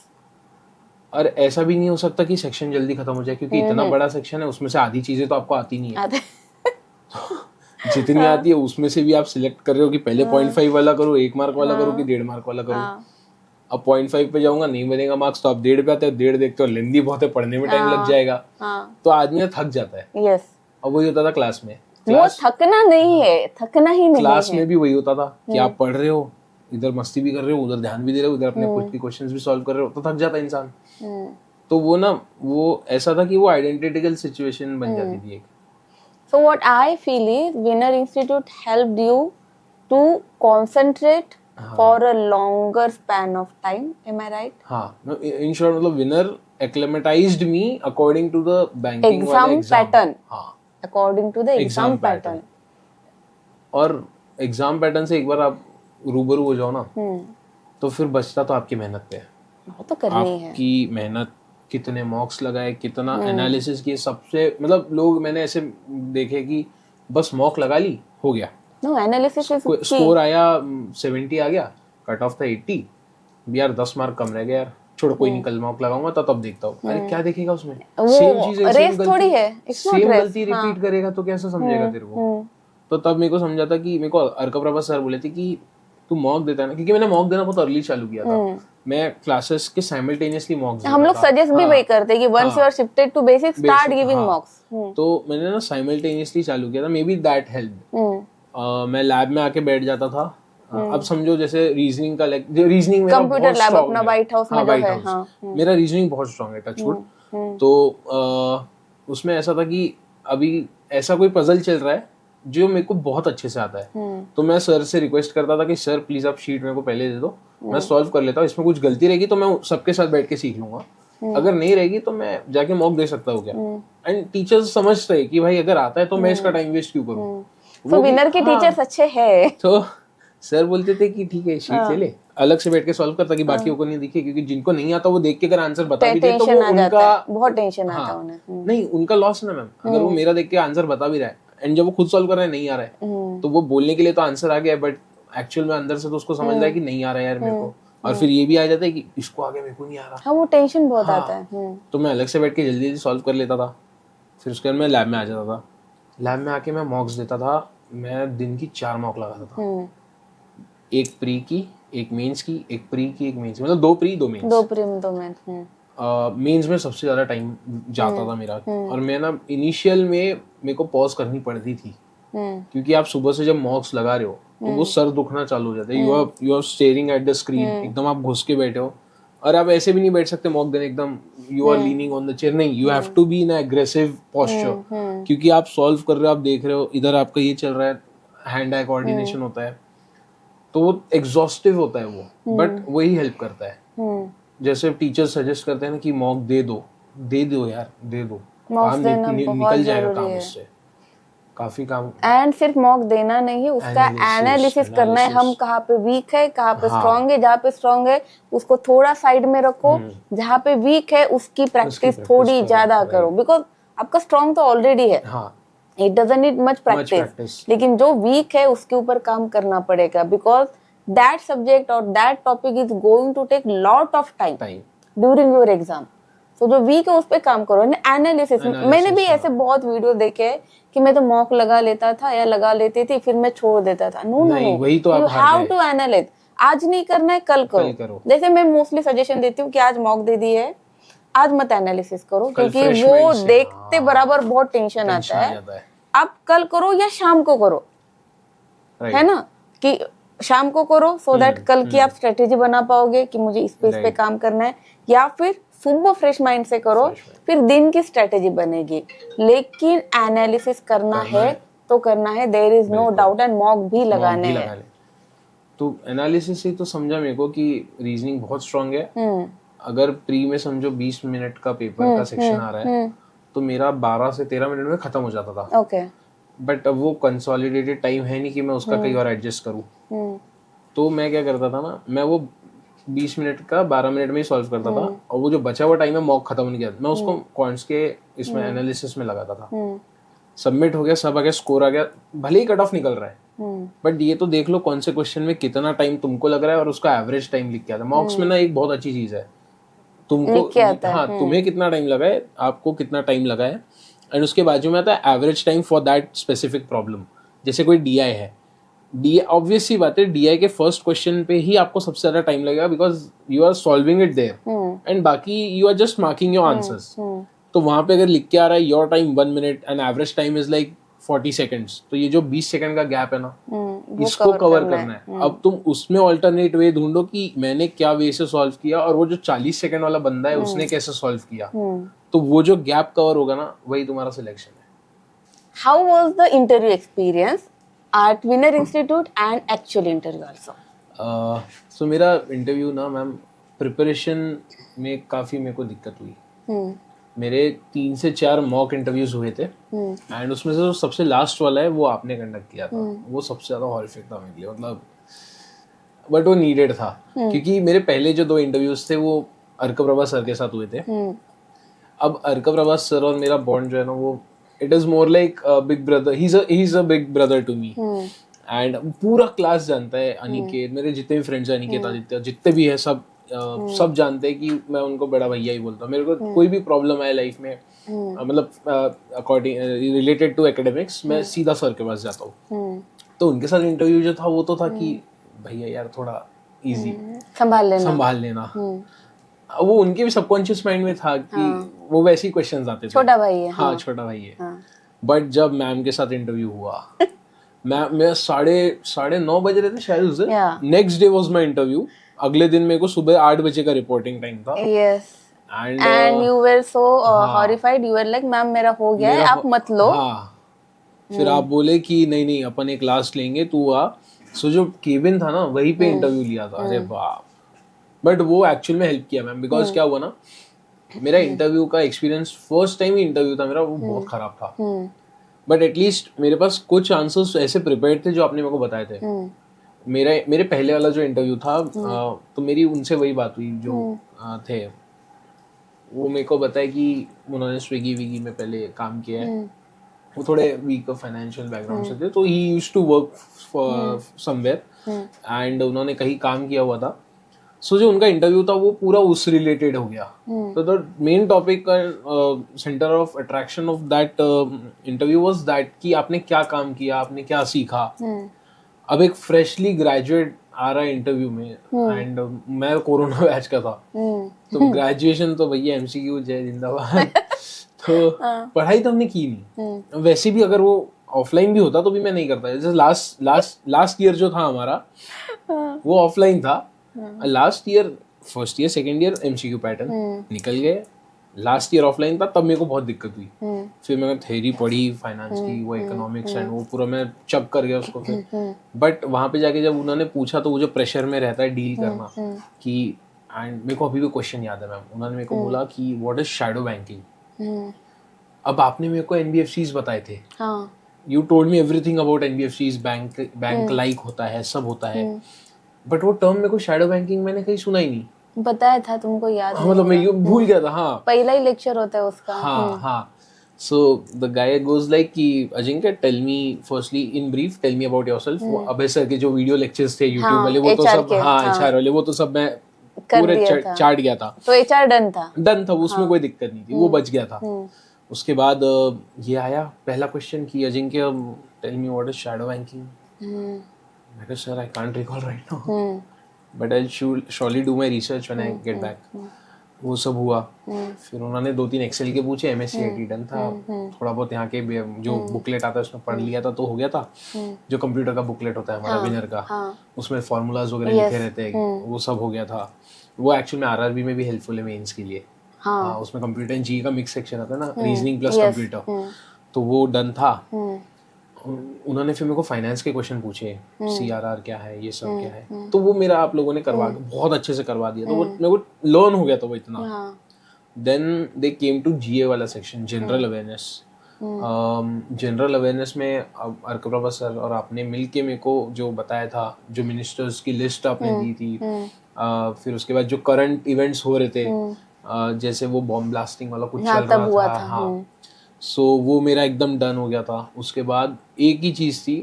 और ऐसा भी नहीं हो सकता कि सेक्शन जल्दी खत्म हो जाए, क्योंकि इतना बड़ा सेक्शन है, उसमें से आधी चीजें तो आपको आती नहीं है। जितनी आती है उसमें से भी आप सिलेक्ट कर रहे हो कि पहले 0.5 वाला करो, 1 मार्क वाला करो कि 1.5 मार्क वाला करो। अब 0.5 पे जाऊंगा, नहीं बनेगा मार्क्स, तो आप 1.5 पे आते हो, 1.5 देखते हो, लेंदी बहुत है, पढ़ने में टाइम लग जाएगा, तो आदमी थक जाता है। यस। और वही होता था क्लास में। वो थकना नहीं है, थकना ही नहीं है। क्लास में भी वही होता था कि आप पढ़ रहे हो, इधर मस्ती भी कर रहे हो, उधर ध्यान भी दे रहे हो, उधर अपने खुद के क्वेश्चंस भी सॉल्व कर रहे हो, तो थक जाता है इंसान। तो वो ना वो ऐसा था कि वो आइडेंटिकल सिचुएशन बन जाती थी एक। So what I feel is Winner Institute helped you to concentrate for a longer span of time. Am I right? हाँ, in short मतलब winner acclimatized me according to the banking वाले Exam pattern. हाँ, According to the exam Exam pattern. pattern. और exam pattern से एक बार आप रूबरू हो जाओ ना, तो फिर बचता तो आपकी मेहनत पे है। वो तो करनी है। आपकी मेहनत, कितने मॉक्स लगाए, कितना एनालिसिस किए, सबसे मतलब लोग मैंने ऐसे देखे कि बस मॉक लगा ली, हो गया, No, analysis is key. Score आया 70 आ गया, कट ऑफ था 80, यार 10 मार्क कम रह गया यार, छोड़ कोई नहीं, कल मॉक लगाऊंगा तो तब देखता हूँ। अरे क्या देखेगा उसमें, सेम चीज है, रेस थोड़ी है, it's not सेम race. गलती रिपीट करेगा तो कैसे समझेगा तेरे को। तो तब मेरे को समझा था कि मेरे को अर्कप्रभा सर बोले थे कि तू मॉक देता है ना, क्योंकि मैंने मॉक देना बहुत अर्ली चालू किया था, मैं क्लासेस के साइमल्टेनियसली मॉक्स हम लोग सजेस्ट भी वही करते हैं कि once you are shifted to basic, start giving mocks. तो मैंने ना साइमल्टेनियसली चालू किया था, मे बी दैट हेल्प। मैं लैब में आके बैठ जाता था। अब समझो जैसे रीजनिंग का रीजनिंग मेरा कंप्यूटर लैब अपना व्हाइट हाउस में जो है, हाँ, मेरा रीजनिंग बहुत स्ट्रांग है, टचवुड। तो उसमें ऐसा था कि अभी ऐसा कोई पजल चल रहा है जो मेरे को बहुत अच्छे से आता है, तो मैं सर से रिक्वेस्ट करता था कि सर प्लीज आप शीट मेरे को पहले दे दो, मैं सॉल्व कर लेता हूँ, इसमें कुछ गलती रहेगी तो मैं सबके साथ बैठ के सीख लूंगा, अगर नहीं रहेगी तो मैं जाके मॉक दे सकता हूँ क्या। एंड टीचर्स समझते हैं कि भाई अगर आता है तो मैं इसका टाइम वेस्ट क्यों करूँ। तो विनर के टीचर्स अच्छे हैं। तो सर बोलते थे कि ठीक है शीट ले ले, अलग से बैठ के सॉल्व कर, ताकि बाकियों को नहीं दिखे, क्योंकि जिनको नहीं आता वो देख के अगर आंसर बता भी दे तो वो उनका बहुत टेंशन आता है उन्हें। नहीं, उनका लॉस ना मैम, अगर वो मेरा देख के आंसर बता भी रहा है एंड जब वो खुद सॉल्व कर रहा है नहीं आ रहा है, तो वो बोलने के लिए तो आंसर आ गया, बट एक्चुअल में अंदर से तो उसको समझ रहा है कि नहीं आ रहा है यार मेरे को, और फिर ये भी आ जाता है कि इसको आगे मेरे को नहीं आ रहा। हाँ, वो टेंशन बहुत आता है। तो मैं अलग से बैठ के जल्दी जल्दी सॉल्व कर लेता था, फिर उसके बाद मैं लैब में आ जाता था, लैब में आके मैं मॉक्स देता था, मैं दिन की 4 मॉक लगाता था, एक प्री की, एक मेंस की, एक प्री की, एक मेंस, मतलब 2 pre 2 mains. 2 pre 2 mains. Mains में सबसे ज्यादा टाइम जाता था मेरा, और मैं ना इनिशियल में मेरे को पॉज करनी पड़ती थी, क्योंकि आप सुबह से जब मॉक्स लगा रहे हो तो वो सर दुखना चालू हो जाता है, you are staring at the screen, एकदम आप घुस के बैठे हो, और आप ऐसे भी नहीं बैठ सकते मॉक देने, एकदम you are leaning on the chair, नहीं, you have to be in aggressive posture, क्योंकि आप सॉल्व कर रहे हो, आप देख रहे हो इधर आपका ये चल रहा है, हैंड आई कोऑर्डिनेशन होता है, तो वो एग्जॉस्टिव होता है वो, बट वही हेल्प करता है। जैसे टीचर सजेस्ट करते हैं ना कि मॉक दे दो यार, दे दो, काम निकल जाएगा काम उससे, काफी काम। एंड सिर्फ मॉक देना नहीं है, उसका एनालिसिस करना है, हम कहाँ पे वीक है, कहाँ पे स्ट्रांग है, जहाँ पे स्ट्रांग है उसको थोड़ा साइड में रखो, जहाँ पे वीक है उसकी प्रैक्टिस थोड़ी ज्यादा करो, बिकॉज आपका स्ट्रांग तो ऑलरेडी है, it doesn't need much practice, लेकिन जो वीक है उसके ऊपर काम करना पड़ेगा, बिकॉज दैट सब्जेक्ट और that topic is going to take lot of time during your exam. तो जो वीक है उस पे काम करो। एनालिसिस, मैंने भी ऐसे बहुत वीडियो देखे हैं कि मैं तो मॉक लगा लेता था या लगा लेती थी, फिर मैं छोड़ देता था। No, you have to analyse, आज नहीं करना है कल करो। जैसे मैं मोस्टली सजेशन देती हूँ कि आज मॉक दे दी है, आज मत एनालिसिस करो, क्योंकि वो देखते बराबर बहुत टेंशन आता है। आप कल करो या शाम को करो, है ना, कि शाम को करो, सो दैट कल की आप स्ट्रेटेजी बना पाओगे कि मुझे इस पे काम करना है, या फिर सुबह फ्रेश माइंड से करो, फिर दिन की स्ट्रेटेजी बनेगी। लेकिन एनालिसिस करना है तो करना है, there is no doubt, and mock भी लगाने हैं। तो एनालिसिस से तो समझा मेरे को कि रीजनिंग बहुत स्ट्रांग है। अगर प्री में समझो 20 मिनट का पेपर का सेक्शन आ रहा है, तो मेरा 12 से 13 मिनट में खत्म हो जाता था। ओके, बट अब वो कंसोलिडेटेड टाइम है नहीं कि मैं उसका कई और एडजस्ट करूँ। तो मैं क्या करता था ना, मैं वो 20 मिनट का 12 मिनट में ही सॉल्व करता था, और वो जो बचा हुआ टाइम है मॉक खत्म होने के बाद मैं उसको पॉइंट्स के इसमें एनालिसिस में लगाता था। सबमिट हो गया, सब आ गया, स्कोर आ गया, भले ही कट ऑफ निकल रहा है, बट ये तो देख लो कौन से क्वेश्चन में कितना टाइम तुमको लग रहा है और उसका एवरेज टाइम लिख के आता है। मॉक्स में ना एक बहुत अच्छी चीज है, तुमको तुम्हें कितना टाइम लगा है, आपको कितना टाइम लगा है, एंड उसके बाजू में आता है average time for that specific problem. जैसे कोई डीआई है, ऑब्वियस सी बात है, डीआई के फर्स्ट क्वेश्चन पे ही आपको सबसे ज्यादा टाइम लगेगा, because you are solving it there, and बाकी you are just marking your answers. तो वहां पे अगर लिख के आ रहा है your time 1 minute and average time is like 40 seconds, तो ये जो 20 सेकंड का गैप है ना, इसको कवर करना है। अब तुम उसमें ऑल्टरनेट वे ढूंढो कि मैंने क्या वे से सॉल्व किया और वो जो 40 सेकंड वाला बंदा है उसने कैसे सॉल्व किया, तो वो जो गैप कवर होगा ना वही तुम्हारा सिलेक्शन है। How was the interview experience at Winner Institute and actual interview also? So मेरा इंटरव्यू ना मैम प्रिपरेशन में काफी मेरे को दिक्कत हुई। मेरे 3 से 4 मॉक इंटरव्यूज हुए थे एंड उसमें से जो सबसे लास्ट वाला है वो आपने कंडक्ट किया था, वो सबसे ज्यादा हॉरिफिक था मेरे लिए, मतलब बट वो नीडेड था क्योंकि मेरे पहले जो 2 इंटरव्यूज थे वो अर्क प्रभा सर के साथ हुए थे। अब अर्क प्रभा सर और मेरा बॉन्ड जो है ना वो it is more like big brother, he is a big brother to me and पूरा क्लास जानता है अनिकेत, मेरे जितने भी फ्रेंड्स हैं अनिकेत आदित्य जितने भी है सब जानते हैं कि मैं उनको बड़ा भैया ही बोलता हूँ। मेरे को कोई भी प्रॉब्लम आए लाइफ में मतलब अकॉर्डिंग रिलेटेड टू एकेडमिक्स मैं सीधा सर के पास जाता हूँ। तो उनके साथ इंटरव्यू जो था वो तो था कि भैया यार थोड़ा इजी संभाल लेना। वो उनके भी सबकॉन्शियस माइंड में था कि वो वैसे ही क्वेश्चंस आते थे, छोटा भाई है। हाँ छोटा भाई है। बट जब मैम के साथ इंटरव्यू हुआ मैं 9:30 बज रहे थे शायद उस दिन, next day was my interview. अगले दिन मेरे को सुबह 8 बजे का रिपोर्टिंग टाइम था। Yes and you were so horrified, you were like ma'am मेरा हो गया है आप मत लो। हाँ फिर आप बोले कि नहीं अपन एक लास्ट लेंगे तू आ। सो जो केबिन था ना वहीं पे इंटरव्यू लिया था। अरे बाप, बट वो एक्चुअल में हेल्प किया मैम, बिकॉज क्या हुआ ना मेरा इंटरव्यू का एक्सपीरियंस फर्स्ट टाइम ही इंटरव्यू था मेरा, वो बहुत खराब था। बट एटलीस्ट मेरे पास कुछ आंसर्स ऐसे प्रिपेयर्ड थे जो आपने मेरे को बताए थे। मेरे पहले वाला जो इंटरव्यू था तो मेरी उनसे वही बात हुई जो थे, वो मेरे को बताया कि उन्होंने स्विगी विगी में पहले काम किया है, वो थोड़े वीक फाइनेंशियल बैकग्राउंड से थे, तो he used to work for somewhere and उन्होंने कहीं काम किया हुआ था। सो जो उनका इंटरव्यू था वो पूरा उस रिलेटेड हो गया। तो the main topic centre of attraction of that interview was that कि आपने क्या काम किया, आपने क्या सीखा। अब एक फ्रेशली ग्रेजुएट आ रहा है इंटरव्यू में एंड मैं कोरोना बैच का था, तो ग्रेजुएशन तो भैया एमसीक्यू जय जिंदाबाद। तो पढ़ाई तो हमने की नहीं। वैसे भी अगर वो ऑफलाइन भी होता तो भी मैं नहीं करता। जैसे लास्ट ईयर जो था हमारा वो ऑफलाइन था। Last year first year second year MCQ pattern निकल गए, लास्ट ईयर ऑफलाइन था तब मेरे को बहुत दिक्कत हुई। फिर मैंने थ्योरी पढ़ी फाइनेंस की, वो इकोनॉमिक्स एंड वो पूरा मैं चक कर गया उसको फिर। बट वहां पे जाके जब उन्होंने पूछा तो वो जो प्रेशर में रहता है डील करना कि एंड मेरे को अभी भी क्वेश्चन याद है मैम, उन्होंने मेरे को बोला कि व्हाट इज शैडो बैंकिंग। अब आपने मेरे को एनबीएफसीज बताए थे, you told me everything about NBFCs, bank like होता है सब होता है, बट वो टर्म मेरे को शैडो बैंकिंग मैंने कहीं सुना ही नहीं। बताया था तुमको याद? हाँ, मतलब मैं भूल गया था। हाँ पहला ही लेक्चर होता है उसका। हाँ so the guy goes like कि Ajinkya tell me firstly in brief tell me about yourself. Abhay sir के जो वीडियो लेक्चर्स थे यूट्यूब वाले वो तो सब एचआर वाले वो तो सब मैं पूरे चाट गया था। तो एचआर डन था उसमें कोई दिक्कत नहीं थी, वो बच गया था। उसके बाद ये आया पहला क्वेश्चन कि Ajinkya tell me what is shadow banking. मैं कहा sir I can't recall right now but I surely do my research when I get back। वो सब हुआ। फिर उन्होंने 2-3 एक्सेल के पूछे, MSc डन था, थोड़ा बहुत यहाँ के जो बुकलेट आता है उसमें पढ़ लिया था तो हो गया था। जो कंप्यूटर का बुकलेट होता है हमारा विनर का, उसमें फॉर्मूलाज वगैरह लिखे रहते हैं, वो सब हो गया था। वो एक्चुअल में आरआरबी में भी हेल्पफुल है मेंस के लिए। उसमें कंप्यूटर एंड जीई का मिक्स सेक्शन आता है ना, रीजनिंग प्लस कंप्यूटर, तो वो डन था। उन्होंने फिर मेरे को फाइनेंस के क्वेश्चन पूछे, सीआरआर क्या है, ये सब क्या है, तो वो मेरा आप लोगों ने करवा बहुत अच्छे से करवा दिया, तो वो मेरे को लर्न हो गया था वो इतना। देन दे केम टू जीए वाला section, general awareness. General awareness में अर्क प्रभा सर और आपने मिलके मेरे को जो बताया था, जो मिनिस्टर्स की लिस्ट आपने दी थी, फिर उसके बाद जो करंट इवेंट्स हो रहे थे, जैसे वो बॉम्ब ब्लास्टिंग वाला कुछ चल रहा था। हाँ सो वो मेरा एकदम डन हो गया था। उसके बाद एक ही चीज थी,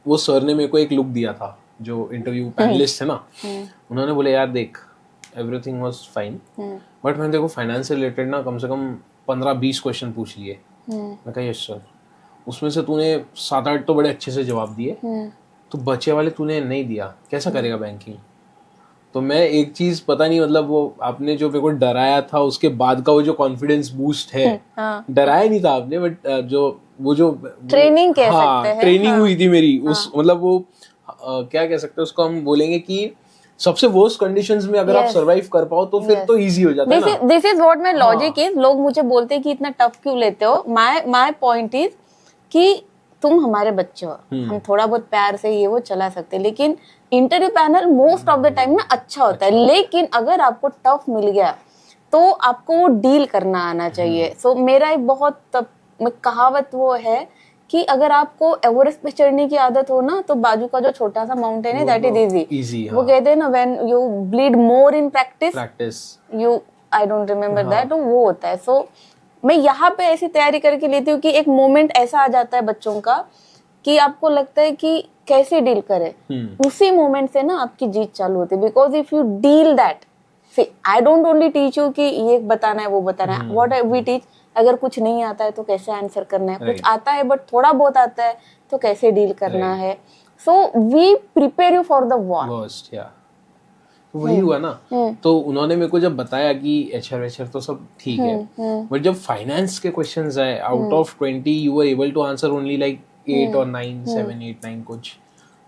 वो सर ने मेरे को एक लुक दिया था, जो इंटरव्यू पैनलिस्ट है ना, उन्होंने बोले यार देख एवरीथिंग वाज फाइन बट मैंने देखो फाइनेंस से रिलेटेड ना कम से कम 15-20 क्वेश्चन पूछ लिए। मैं कहा यस सर, उसमें से तूने 7-8 तो बड़े अच्छे से जवाब दिए, तो बचे वाले तूने नहीं दिया, कैसा करेगा बैंकिंग। तो मैं एक चीज पता नहीं, मतलब वो आपने जो मेरे को डराया था उसके बाद का वो जो कॉन्फिडेंस बूस्ट है, डराया नहीं था आपने, बट जो वो जो ट्रेनिंग कह हाँ, सकते हैं। ट्रेनिंग हुई थी मेरी उस मतलब वो क्या कह सकते हैं उसको, हम बोलेंगे कि सबसे वर्स्ट कंडीशंस में अगर आप सरवाइव कर पाओ तो फिर तो इजी हो जाता है ना। This is what my logic is. लोग मुझे बोलते हैं कि इतना टफ क्यों लेते हो। माय पॉइंट इज कि तुम हमारे बच्चे हो, हम थोड़ा बहुत प्यार से ये वो चला सकते हैं, लेकिन interview panel most of the time ना अच्छा होता है, लेकिन अगर आपको टफ मिल गया तो आपको वो डील करना आना चाहिए। सो मेरा एक बहुत कहावत वो है कि अगर आपको एवरेस्ट पे चढ़ने की आदत हो ना, तो बाजू का जो छोटा सा माउंटेन है दैट इज इजी। वो कहते हैं ना when you bleed more in practice you, I don't remember that, वो होता है। सो मैं यहाँ पे ऐसी तैयारी करके लेती हूँ कि एक मोमेंट ऐसा आ जाता है बच्चों का कि आपको लगता है कि कैसे डील करें, उसी मोमेंट से ना आपकी जीत चालू होती है। Because if you deal that, see I don't only teach you कि ये बताना है वो बताना है, व्हाट वी टीच, अगर कुछ नहीं आता है तो कैसे आंसर करना है, कुछ आता है बट थोड़ा बहुत आता है तो कैसे डील करना है। So we prepare you for the worst. तो वही हुआ ना। तो उन्होंने मेरे को जब बताया कि एचआर तो सब ठीक है, बट जब फाइनेंस के क्वेश्चंस आए, out of 20 you were able to answer only like 8 और 9, 7, 8, 9 कुछ,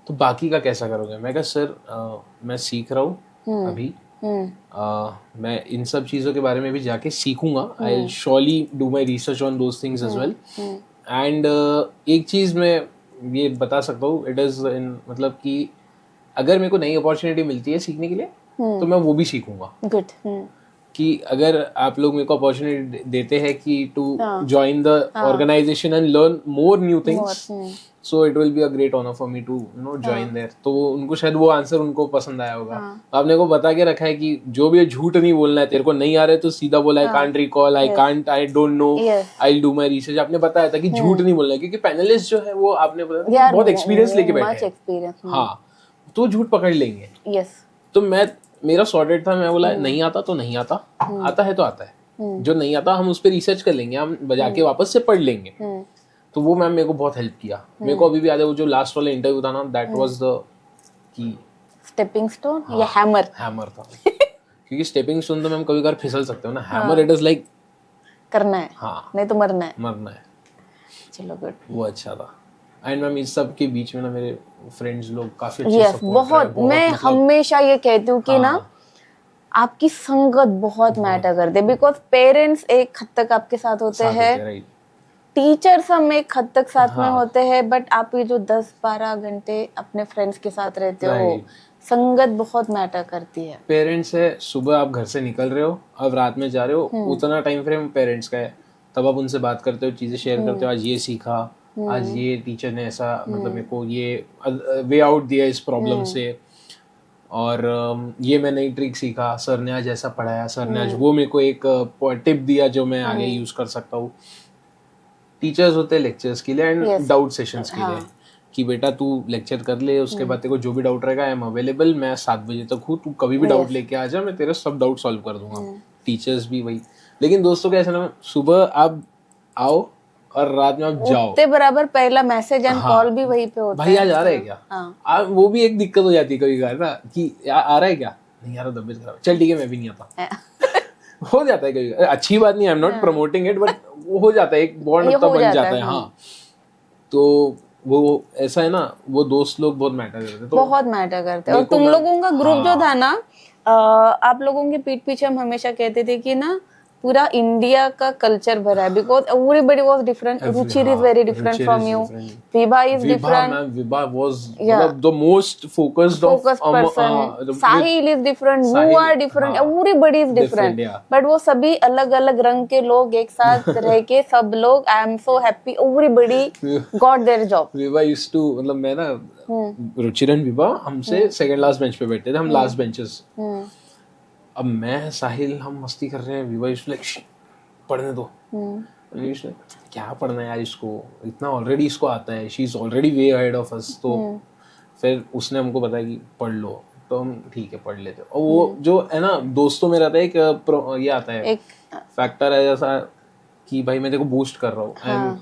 तो बाकी का कैसा करोगे? मैं कहा सर मैं सीख रहा हूँ अभी, मैं इन सब चीज़ों के बारे में भी जाके सीखूंगा, I will surely do my research on those things as well. And एक चीज़ मैं ये बता सकता हूँ, इट इज़ इन मतलब कि अगर मेरे को नई अपॉर्चुनिटी मिलती है सीखने के लिए तो मैं वो भी सीखूंगा। गुड। कि अगर आप लोग मेरे को अपॉर्चुनिटी देते हैं कि to join the organisation and learn more new things, so it will be a great honour for me to you know join there. तो उनको शायद वो आंसर उनको पसंद आया होगा। आपने को बता के रखा है कि जो भी झूठ नहीं बोलना है, तेरे को नहीं आ रहा है तो सीधा बोला, आई can't recall, I can't, I don't know, I will do my research. आपने बताया था कि झूठ नहीं बोलना है, क्योंकि पैनलिस्ट जो है वो आपने बताया बहुत एक्सपीरियंस लेके बैठे हैं, हाँ, तो झूठ पकड़ लेंगे। यस। तो मेरा सॉर्टेड था, मैं बोला नहीं आता तो नहीं आता, आता है तो आता है, जो नहीं आता हम उस पर रिसर्च कर लेंगे, हम बजा के वापस से पढ़ लेंगे। तो वो मैम मेरे को बहुत हेल्प किया। मेरे को अभी भी याद है वो जो लास्ट वाला इंटरव्यू था ना, that was the key stepping stone या हैमर था। क्योंकि स्टेपिंग स्टोन तो मैम कभी कभार फिसल सकते हो ना, हैमर इट इज लाइक करना है, हाँ, नहीं तो मरना है। चलो गुड, वो अच्छा था। एंड मैम इस सब के बीच में ना मेरे फ्रेंड्स लोग काफी अच्छे सपोर्ट बहुत मैं हमेशा ये कहती हूँ कि ना आपकी संगत बहुत मैटर करते हैं। बिकॉज पेरेंट्स एक हद तक आपके साथ होते हैं, टीचर्स हम एक हद तक साथ में होते हैं, बट आप ये जो 10-12 घंटे अपने फ्रेंड्स के साथ रहते हो, संगत बहुत मैटर करती है। पेरेंट्स है, सुबह आप घर से निकल रहे हो, अब रात में जा रहे हो, उतना टाइम फ्रेम पेरेंट्स का है, तब आप उनसे बात करते हो, चीजें शेयर करते हो, आज ये सीखा, आज ये टीचर ने ऐसा मतलब मेरे को ये वे आउट दिया इस प्रॉब्लम से, और ये मैं नई ट्रिक सीखा, सर ने आज ऐसा पढ़ाया, सर ने आज वो मेरे को एक टिप दिया जो मैं आगे यूज कर सकता हूँ। टीचर्स होते हैं लेक्चर्स के लिए एंड डाउट सेशंस के लिए, कि बेटा तू लेक्चर कर ले, उसके बाद तेरे को जो भी डाउट रहेगा आई एम अवेलेबल, मैं 7 बजे तक हूँ, तू कभी भी डाउट लेके आ जा, मैं तेरे सब डाउट सॉल्व कर दूंगा। टीचर्स भी वही, लेकिन दोस्तों का ऐसा ना, सुबह आप आओ और रात में आप जाओ, उतने बराबर पहला मैसेज एंड कॉल भी वही पे होता है, भाई आज आ रहा है क्या? वो भी एक दिक्कत हो जाती है कभी कभार ना, कि आ रहा है क्या, नहीं यार तबीयत खराब, चल ठीक है मैं भी नहीं आता। हो जाता है कभी, अच्छी बात नहीं, I am not promoting it, but वो हो जाता है, एक बॉन्ड तो बन जाता है। हाँ, तो वो ऐसा है ना, वो दोस्त लोग बहुत मैटर करते हैं, तो बहुत मैटर करते हैं। और तुम लोगों का ग्रुप जो था ना, आप लोगों के पीठ पीछे हम हमेशा कहते थे कि ना पूरा इंडिया का कल्चर भरा है, because everybody was different, Ruchir is very different from you, Vibha is different, Vibha was the most focused person, Sahil is different, you are different, everybody is different, but वो सभी अलग अलग रंग के लोग एक साथ रह के सब लोग, I am so happy, everybody got their job. Vibha used to, मतलब मैं ना, रुचिर एंड विभा हमसे सेकंड लास्ट बेंच पे बैठते थे, हम लास्ट बेंचेस। अब मैं साहिल हम मस्ती कर रहे हैं, विवा इसको पढ़ने दो, क्या पढ़ना है यार, इसको इतना ऑलरेडी इसको आता है, she is already way ahead of us. तो फिर उसने हमको बताया कि पढ़ लो, तो हम ठीक है पढ़ लेते। और वो जो है ना दोस्तों में रहता है एक ये आता है, एक फैक्टर है जैसा कि भाई मैं तेरे को बूस्ट कर रहा हूँ,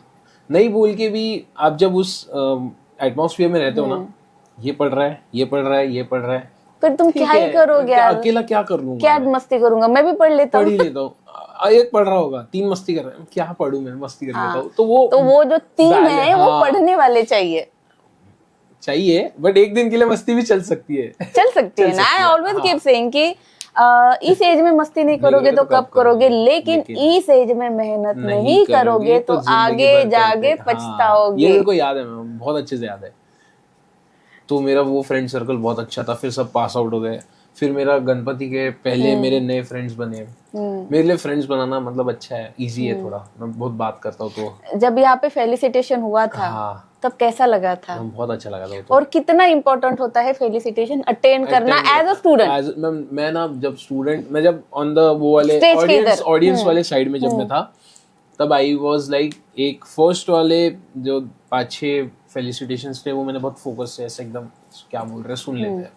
नहीं बोल के भी आप जब उस एटमॉस्फेयर में रहते हो ना, ये पढ़ रहा है, ये पढ़ रहा है, ये पढ़ रहा है, फिर तुम क्या ही करोगे यार, अकेला क्या कर लूंगा, क्या मस्ती करूंगा, मैं भी पढ़ लेता हूँ, पढ़ ही लेता हूँ। एक पढ़ रहा होगा, 3 मस्ती कर रहे हैं, क्या पढ़ूं मैं, मस्ती कर लेता हूँ। तो वो जो 3 है वो हाँ। पढ़ने वाले चाहिए, बट एक दिन के लिए मस्ती भी चल सकती है। चल सकती है ना। आई ऑलवेज कीप सेइंग कि इस एज में मस्ती नहीं करोगे तो कब करोगे, लेकिन इस एज में मेहनत नहीं करोगे तो आगे जाके पछताओगे। ये मेरे को याद है, बहुत अच्छे से याद है। तो मेरा वो फ्रेंड सर्कल बहुत अच्छा था, फिर सब पास आउट हो गए, फिर मेरा गणपति के पहले मेरे नए फ्रेंड्स बने। मेरे लिए फ्रेंड्स बनाना मतलब अच्छा है, इजी है थोड़ा, मैं बहुत बात करता हूँ। तो जब यहाँ पे फेलिसिटेशन हुआ था तब कैसा लगा था? बहुत अच्छा लगा था। तो और कितना इम्पोर्टेंट होता है फेलिसिटेशन अटेंड करना एज अ स्टूडेंट? मैं ना जब ऑन द वो वाले ऑडियंस वाले साइड में जब मैं था, तब आई वाज लाइक एक फर्स्ट वाले जो 5-6 फेलिसिटेशंस थे वो मैंने बहुत फोकस से ऐसे एकदम क्या बोल रहे सुन लेते हैं।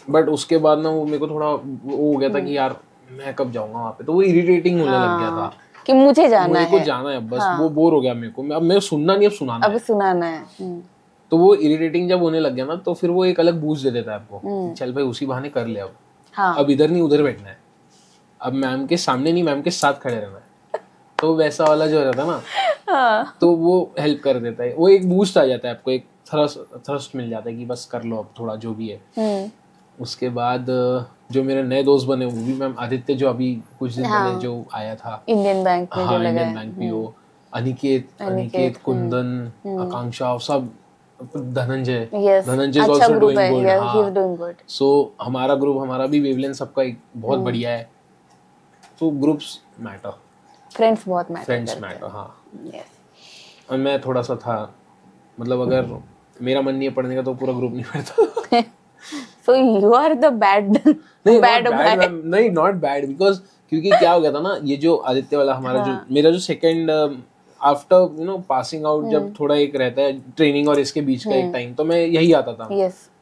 बट उसके बाद ना वो मेरे को थोड़ा वो हो गया था कि यार मैं कब जाऊंगा वहाँ पे, तो वो इरिटेटिंग होने लग गया था कि मुझे जाना है बस। वो बोर हो गया मेरे को, अब मैं सुनना नहीं, अब सुनाना है। तो वो इरिटेटिंग जब होने लग गया ना, तो फिर वो एक अलग बूस्ट दे देता है आपको, चल भाई उसी बहाने कर ले अब इधर नहीं उधर बैठना है, अब मैम के सामने नहीं मैम के साथ खड़े रहना है। तो वैसा वाला जो रहता है ना, तो वो हेल्प कर देता है, वो एक बूस्ट आ जाता है आपको, एक थ्रस्ट मिल जाता है कि बस कर लो अब थोड़ा जो भी है। उसके बाद जो मेरे नए दोस्त बने वो भी मैम आदित्य जो अभी कुछ दिन पहले जो आया था इंडियन बैंक में, इंडियन बैंक में, वो अनिकेत कुंदन, आकांक्षा, सब धनंजय अच्छा ग्रुप है, ही इज डूइंग गुड। सो हमारा ग्रुप, हमारा भी वेवलेंथ सबका एक बहुत बढ़िया है। तो ग्रुप्स मैटर, फ्रेंड्स बहुत मैटर, फ्रेंड्स मैटर। हाँ और मैं थोड़ा सा था, मतलब अगर मेरा मन नहीं है पढ़ने का तो पूरा ग्रुप नहीं पढ़ता। So you are the bad नहीं नॉट बैड, बिकॉज क्योंकि क्या हो गया था ना, ये जो आदित्य वाला हमारा जो मेरा जो सेकंड आफ्टर पासिंग आउट, जब थोड़ा एक रहता है ट्रेनिंग और इसके बीच का एक टाइम, तो मैं यही आता था।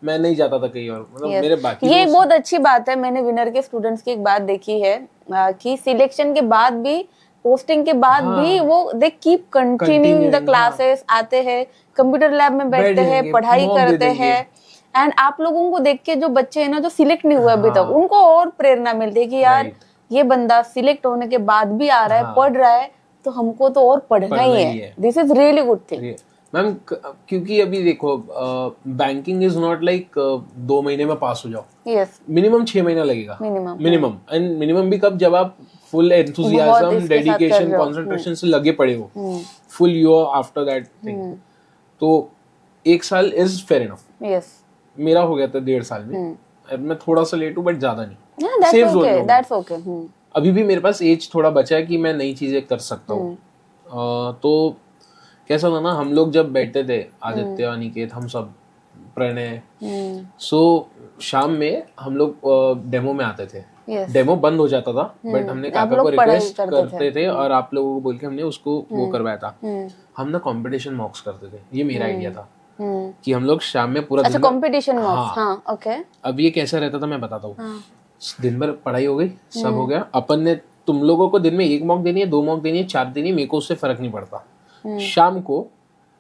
मैं नहीं जाता था कहीं और, मतलब मेरे बाकी ये बहुत अच्छी बात है। मैंने विनर के स्टूडेंट्स की एक बात देखी है कि सिलेक्शन के बाद भी, पोस्टिंग के बाद भी वो they keep continuing the classes, आते हैं कंप्यूटर लैब में बैठते हैं, पढ़ाई करते हैं। एंड आप लोगों को देख के जो बच्चे हैं ना जो सिलेक्ट नहीं हुए अभी तक, उनको और प्रेरणा मिलती है कि यार ये बंदा सिलेक्ट होने के बाद भी आ रहा है, पढ़ रहा है, तो हमको तो और पढ़ना ही है। This is really good thing ma'am, क्योंकि अभी देखो बैंकिंग इज नॉट लाइक 2 महीने में पास हो जाओ। यस, मिनिमम 6 महीना लगेगा, मिनिमम। एंड मिनिमम भी कब, जब आप फुल एंथुसियाज्म, डेडिकेशन, कंसंट्रेशन से लगे पड़े हो, full you are after that thing. तो 1 साल इज फेयर इनफ। यस, मेरा हो गया था 1.5 साल में। मैं थोड़ा सा लेट हूँ बट ज्यादा नहीं। That's okay. अभी भी मेरे पास एज थोड़ा बचा है कि मैं नई चीजें कर सकता हूँ। तो कैसा था ना, हम लोग जब बैठते थे, आदित्य, अनिकेत, हम सब, प्रणय, सो शाम में हम लोग डेमो में आते थे। डेमो बंद हो जाता था, बट हमने काका को रिक्वेस्ट करते थे और आप लोगों को बोल के हमने उसको वो करवाया था। हम ना कंपटीशन मॉक्स करते थे, ये मेरा आइडिया था कि हम लोग शाम में पूरा दिन कंपटीशन मॉक्स। हाँ, ओके। अब ये कैसा रहता था मैं बताता हूँ। दिन भर पढ़ाई हो गई, सब हो गया, अपन ने तुम लोगों को दिन में 1 मॉक देनी है, 2 मॉक देनी है, 4 देनी है, मेरे को उससे फर्क नहीं पड़ता। शाम को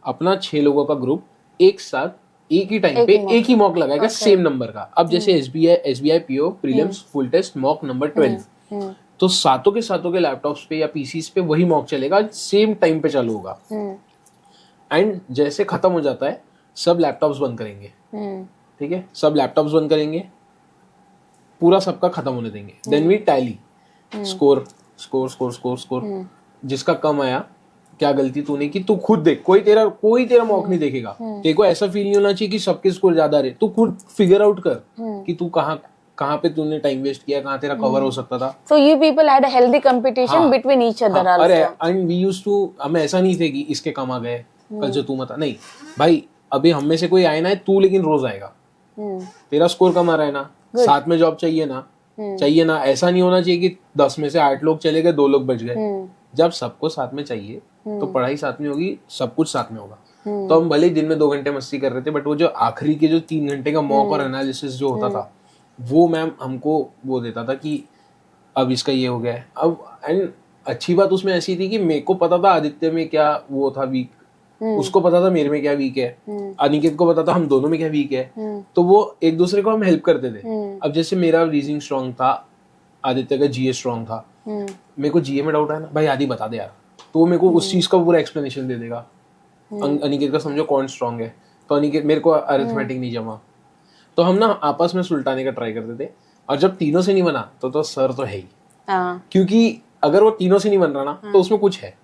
अपना 6 लोगों का ग्रुप एक साथ एक ही टाइम पे एक ही मॉक लगाएगा, सेम नंबर का। अब जैसे SBI PO prelims full test mock number 12, तो सातों के लैपटॉप्स पे या पीसीस पे वही मॉक चलेगा, सेम टाइम पे चालू होगा। एंड जैसे खत्म हो जाता है सब लैपटॉप्स बंद करेंगे, ठीक है, सब लैपटॉप्स बंद करेंगे, पूरा सबका खत्म होने देंगे। देन वी टैली स्कोर, जिसका कम आया, क्या गलती तूने की, तू खुद देख, कोई तेरा मॉक नहीं देखेगा। तेरे को ऐसा फील नहीं होना चाहिए कि सबके स्कोर ज्यादा रहे, तू खुद फिगर आउट कर कि तू कहाँ पे तूने टाइम वेस्ट किया, कहाँ तेरा कवर हो सकता था। So you people had a healthy competition between each other also. अरे and we used to, हमें ऐसा नहीं थे कि इसके कम आ गए कल से तू मत, नहीं भाई, अभी हम में से कोई आए ना है, तू लेकिन रोज आएगा। तेरा स्कोर कम आ रहा है ना, साथ में जॉब चाहिए ना, ऐसा नहीं होना चाहिए कि 10 में से 8 लोग चले गए, 2 लोग बच गए। जब सबको साथ में चाहिए तो पढ़ाई साथ में होगी, सब कुछ साथ में होगा। तो हम भले दिन में 2 घंटे मस्ती कर रहे थे, बट वो जो आखिरी के जो 3 घंटे का मॉक और एनालिसिस जो होता था, वो मैम हमको वो देता था कि अब इसका ये हो गया है। अब एंड अच्छी बात उसमें ऐसी थी कि मेरे को पता था आदित्य में क्या वो था वीक, उसको पता था मेरे में क्या वीक है, अनिकेत को पता था हम दोनों में क्या वीक है, तो वो एक दूसरे को हम हेल्प करते थे। अब जैसे मेरा रीजनिंग स्ट्रांग था, आदित्य का जीएस स्ट्रांग था, मेरे को जीए में डाउट है ना भाई, आदि बता दे यार, तो वो मेरे को उस चीज का पूरा एक्सप्लेनेशन दे देगा। अनिकेत का समझो कौन स्ट्रांग है, तो अनिकेत मेरे को अरिथमेटिक नहीं जमा, तो हम ना आपस में सुलटाने का ट्राई करते थे, और जब तीनों से नहीं बना तो सर तो है ही, क्योंकि अगर वो तीनों से नहीं बन रहा ना तो उसमें कुछ है,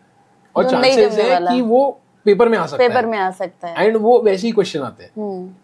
और चांसेस है कि वो पेपर में आ सकता है एंड वो वैसे ही क्वेश्चन आते हैं,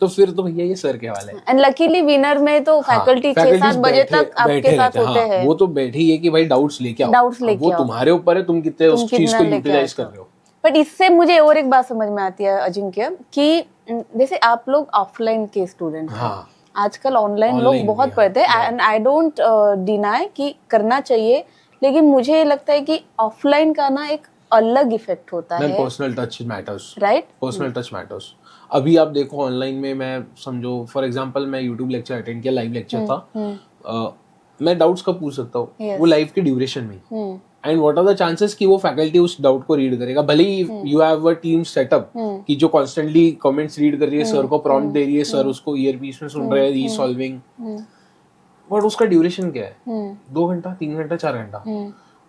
तो फिर तो भैया ये सर के हवाले है। एंड लकीली विनर में तो फैकल्टी 6-7 बजे तक आपके साथ होते हैं। वो तो बैठे ही है कि भाई डाउट्स लेके आओ, वो तुम्हारे ऊपर है, तुम कितने उस चीज को यूटिलाइज कर रहे हो। बट इससे मुझे और एक बात समझ में आती है अजिंक्य, कि जैसे आप लोग ऑफलाइन के स्टूडेंट हैं, आजकल ऑनलाइन लोग बहुत पढ़ते हैं, एंड आई डोंट डिनाई कि करना चाहिए, लेकिन मुझे लगता है कि ऑफलाइन का ना एक अलग इफेक्ट होता है। Personal touch matters, right, personal touch matters. अभी आप देखो ऑनलाइन में, मैं समझो फॉर एग्जांपल मैं यूट्यूब लेक्चर अटेंड किया, लाइव लेक्चर था, मैं डाउट्स कब पूछ सकता हूँ, वो लाइव के ड्यूरेशन में, and what are the chances कि वो फैकल्टी उस डाउट को रीड करेगा, भले ही you have a team setup कि जो कॉन्स्टेंटली कमेंट्स रीड कर रही है, सर को प्रॉम्प्ट दे रही है, सर उसको ईयरपीस में सुन रहे हैं, री सॉल्विंग, बट उसका ड्यूरेशन क्या है, 2 घंटा, 3 घंटा, 4 घंटा।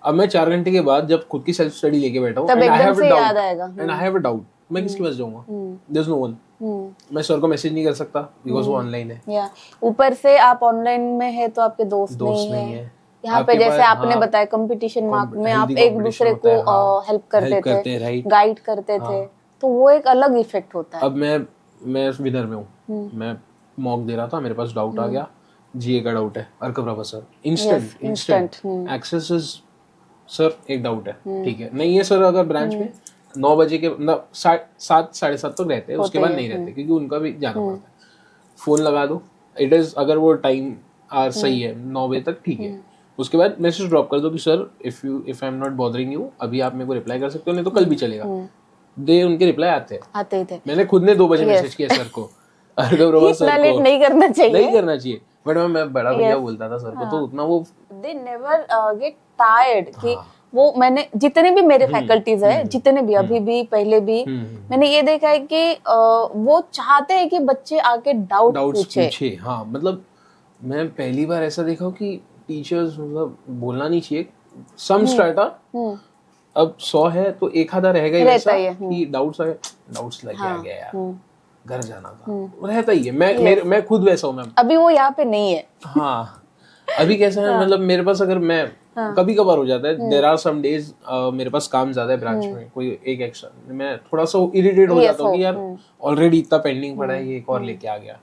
अब मैं 4 घंटे के बाद जब खुद की सेल्फ स्टडी लेके बैठा हूँ, and I have a doubt, मैं किसके पास जाऊंगा, देयर इज नो वन, मैं सर को मैसेज नहीं कर सकता बिकॉज़ वो ऑनलाइन है, या ऊपर से आप ऑनलाइन में है तो आपके दोस्त नहीं है। यहाँ पे जैसे आपने बताया कंपटीशन मार्क में आप एक दूसरे को हेल्प करते थे, गाइड करते थे, तो वो एक अलग इफेक्ट होता है। अब मैं विनर में हूँ, मैं मॉक दे रहा था, मेरे पास डाउट आ गया, जीए का डाउट है, अर्क professor instant access is, sir एक डाउट है, ठीक है, नहीं है सर, अगर ब्रांच में 9 बजे के मतलब 7 साढ़े 7 तक रहते हैं, उसके बाद नहीं रहते, क्योंकि उनका भी जाना पड़ता है, फोन लगा दो, इट इज, अगर वो टाइम आर सही है 9 बजे तक, ठीक है, उसके बाद मैसेज ड्रॉप कर दो कि sir if I am not bothering you, अभी आप मेरे को रिप्लाई कर सकते हो, नहीं तो कल भी चलेगा, दे उनके रिप्लाई आते ही थे। मैंने खुद ने 2 बजे मैसेज किया सर को, अर्क प्रोफेसर को, लेट नहीं करना चाहिए, बट मैं बड़ा भैया बोलता था सर को, तो उतना वो दे नेवर गेट टायर्ड कि वो, मैंने जितने भी मेरे फैकल्टीज है, जितने भी अभी भी पहले भी, मैंने ये देखा है कि वो चाहते हैं कि बच्चे आके डाउट पूछे। हाँ, मतलब मैं पहली बार ऐसा देखा हूँ कि टीचर्स, मतलब बोलना नहीं चाहिए, सम स्ट्रेटा अब 100 है तो एक आधा रहेगा ही वैसा कि डाउट्स लग गया यार, घर जाना था, रहता ही है। मैं खुद वैसा हूँ मैम, अभी वो यहाँ पे नहीं है। हाँ, अभी कैसा है, मतलब मेरे पास अगर मैं कभी कभार हो जाता है, देयर आर सम डेज मेरे पास काम ज्यादा है ब्रांच में, कोई एक एक्शन, मैं थोड़ा सा इरिटेट हो जाता हूँ कि यार ऑलरेडी इतना पेंडिंग पड़ा है, ये एक और लेके आ गया,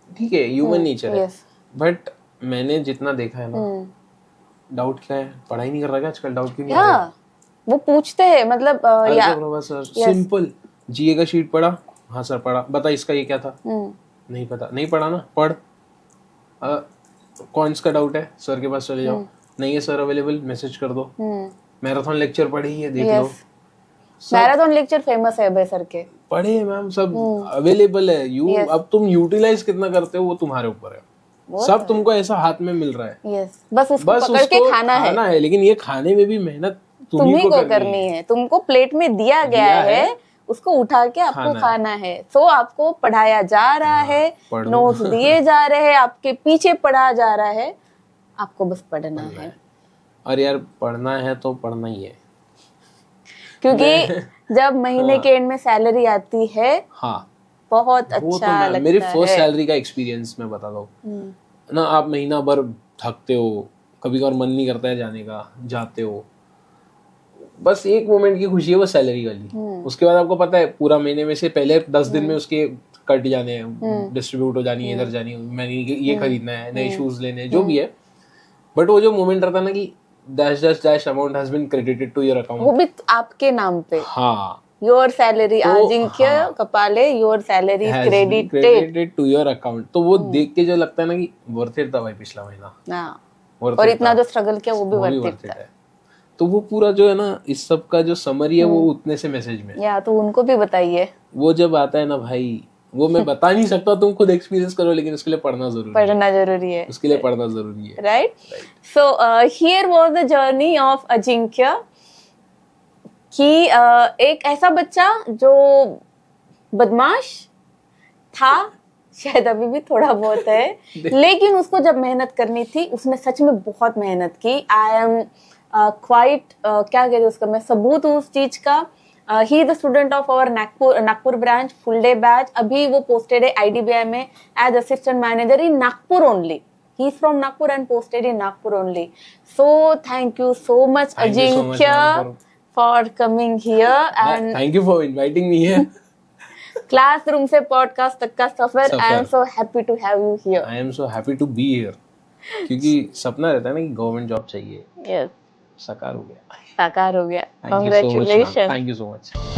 ठीक है, ह्यूमन नेचर है, बट मैंने जितना देखा है ना, डाउट क्या है, पढ़ाई नहीं कर रहा क्या आजकल, डाउट क्यों नहीं आ रहा, वो पूछते हैं, मतलब सर सिंपल, जीए का शीट पढ़ा, हाँ सर पढ़ा, बता इसका ये क्या था, नहीं पता, नहीं पढ़ा ना, पढ़, कॉइंस का डाउट है, सर के पास चले जाओ, नहीं है सर अवेलेबल, मैसेज कर दो, मैराथन लेक्चर पढ़ी है, देख लो, मैराथन लेक्चर फेमस है सर के, पढ़े मैम, सब अवेलेबल है, अब तुम यूटिलाइज कितना करते हो वो तुम्हारे ऊपर है, सब तुमको ऐसा हाथ में मिल रहा है, बस उसको पकड़ के खाना है, लेकिन ये खाने में भी मेहनत तुम्ही को करनी है, तुमको प्लेट में दिया गया है, उसको उठा के आपको खाना है, तो आपको पढ़ाया जा रहा है, नोट्स दिए जा रहे हैं, आपके पीछे पढ़ा जा रहा है, आपको बस पढ़ना है। और यार पढ़ना है तो पढ़ना ही है, क्योंकि जब महीने के एंड में सैलरी आती है, बहुत अच्छा लगता है। मेरी फर्स्ट सैलरी का एक्सपीरियंस मैं बता दूं ना, आप महीना भर थकते हो, कभी कभार मन नहीं करता है जाने का, जाते हो, बस एक मोमेंट की खुशी है वो सैलरी वाली, उसके बाद आपको पता है पूरा महीने में से पहले 10 दिन में उसके कट जाने हैं, डिस्ट्रीब्यूट हो जानी है, इधर जानी है, मैंने ये खरीदना है, नए शूज लेने हैं, जो भी है, बट वो जो मोमेंट रहता है ना कि dash amount has been credited to your account, वो भी आपके नाम पे, हाँ, your salary, Ajinkya Kapale, your salary credited to your account, तो वो देख के जो लगता है ना कि वर्थ इट था भाई पिछला महीना, और इतना जो स्ट्रगल किया वो भी वर्थ इट था, तो वो पूरा जो है ना, इस सब का जो समरी है वो उतने से मैसेज में, या तो उनको भी बताइए, वो जब आता है ना भाई, वो मैं बता नहीं सकता, तुम खुद एक्सपीरियंस करो, लेकिन उसके लिए पढ़ना जरूरी है, उसके लिए पढ़ना जरूरी है, right. So here was the journey of Ajinkya, कि एक ऐसा बच्चा जो बदमाश था, शायद अभी भी थोड़ा बहुत है, लेकिन उसको जब मेहनत करनी थी उसने सच में बहुत मेहनत की। आई एम क्वाइट क्या कहते हैं उसका, मैं सबूत हूँ उस चीज का। He is the student of our Nagpur branch full day batch. अभी वो पोस्टेड है IDBI में as assistant manager in Nagpur only. He is from Nagpur and posted in Nagpur only. So thank you so much, Thank you so much, Ajinkya, ma'am, for coming here and thank you for inviting me here. Classroom से podcast तक का सफर। I am so happy to have you here. I am so happy to be here. क्योंकि सपना रहता है ना कि गवर्नमेंट जॉब चाहिए, यस, साकार हो गया। साकार हो गया। Thank you so much, ma'am. Congratulation. Thank you so much.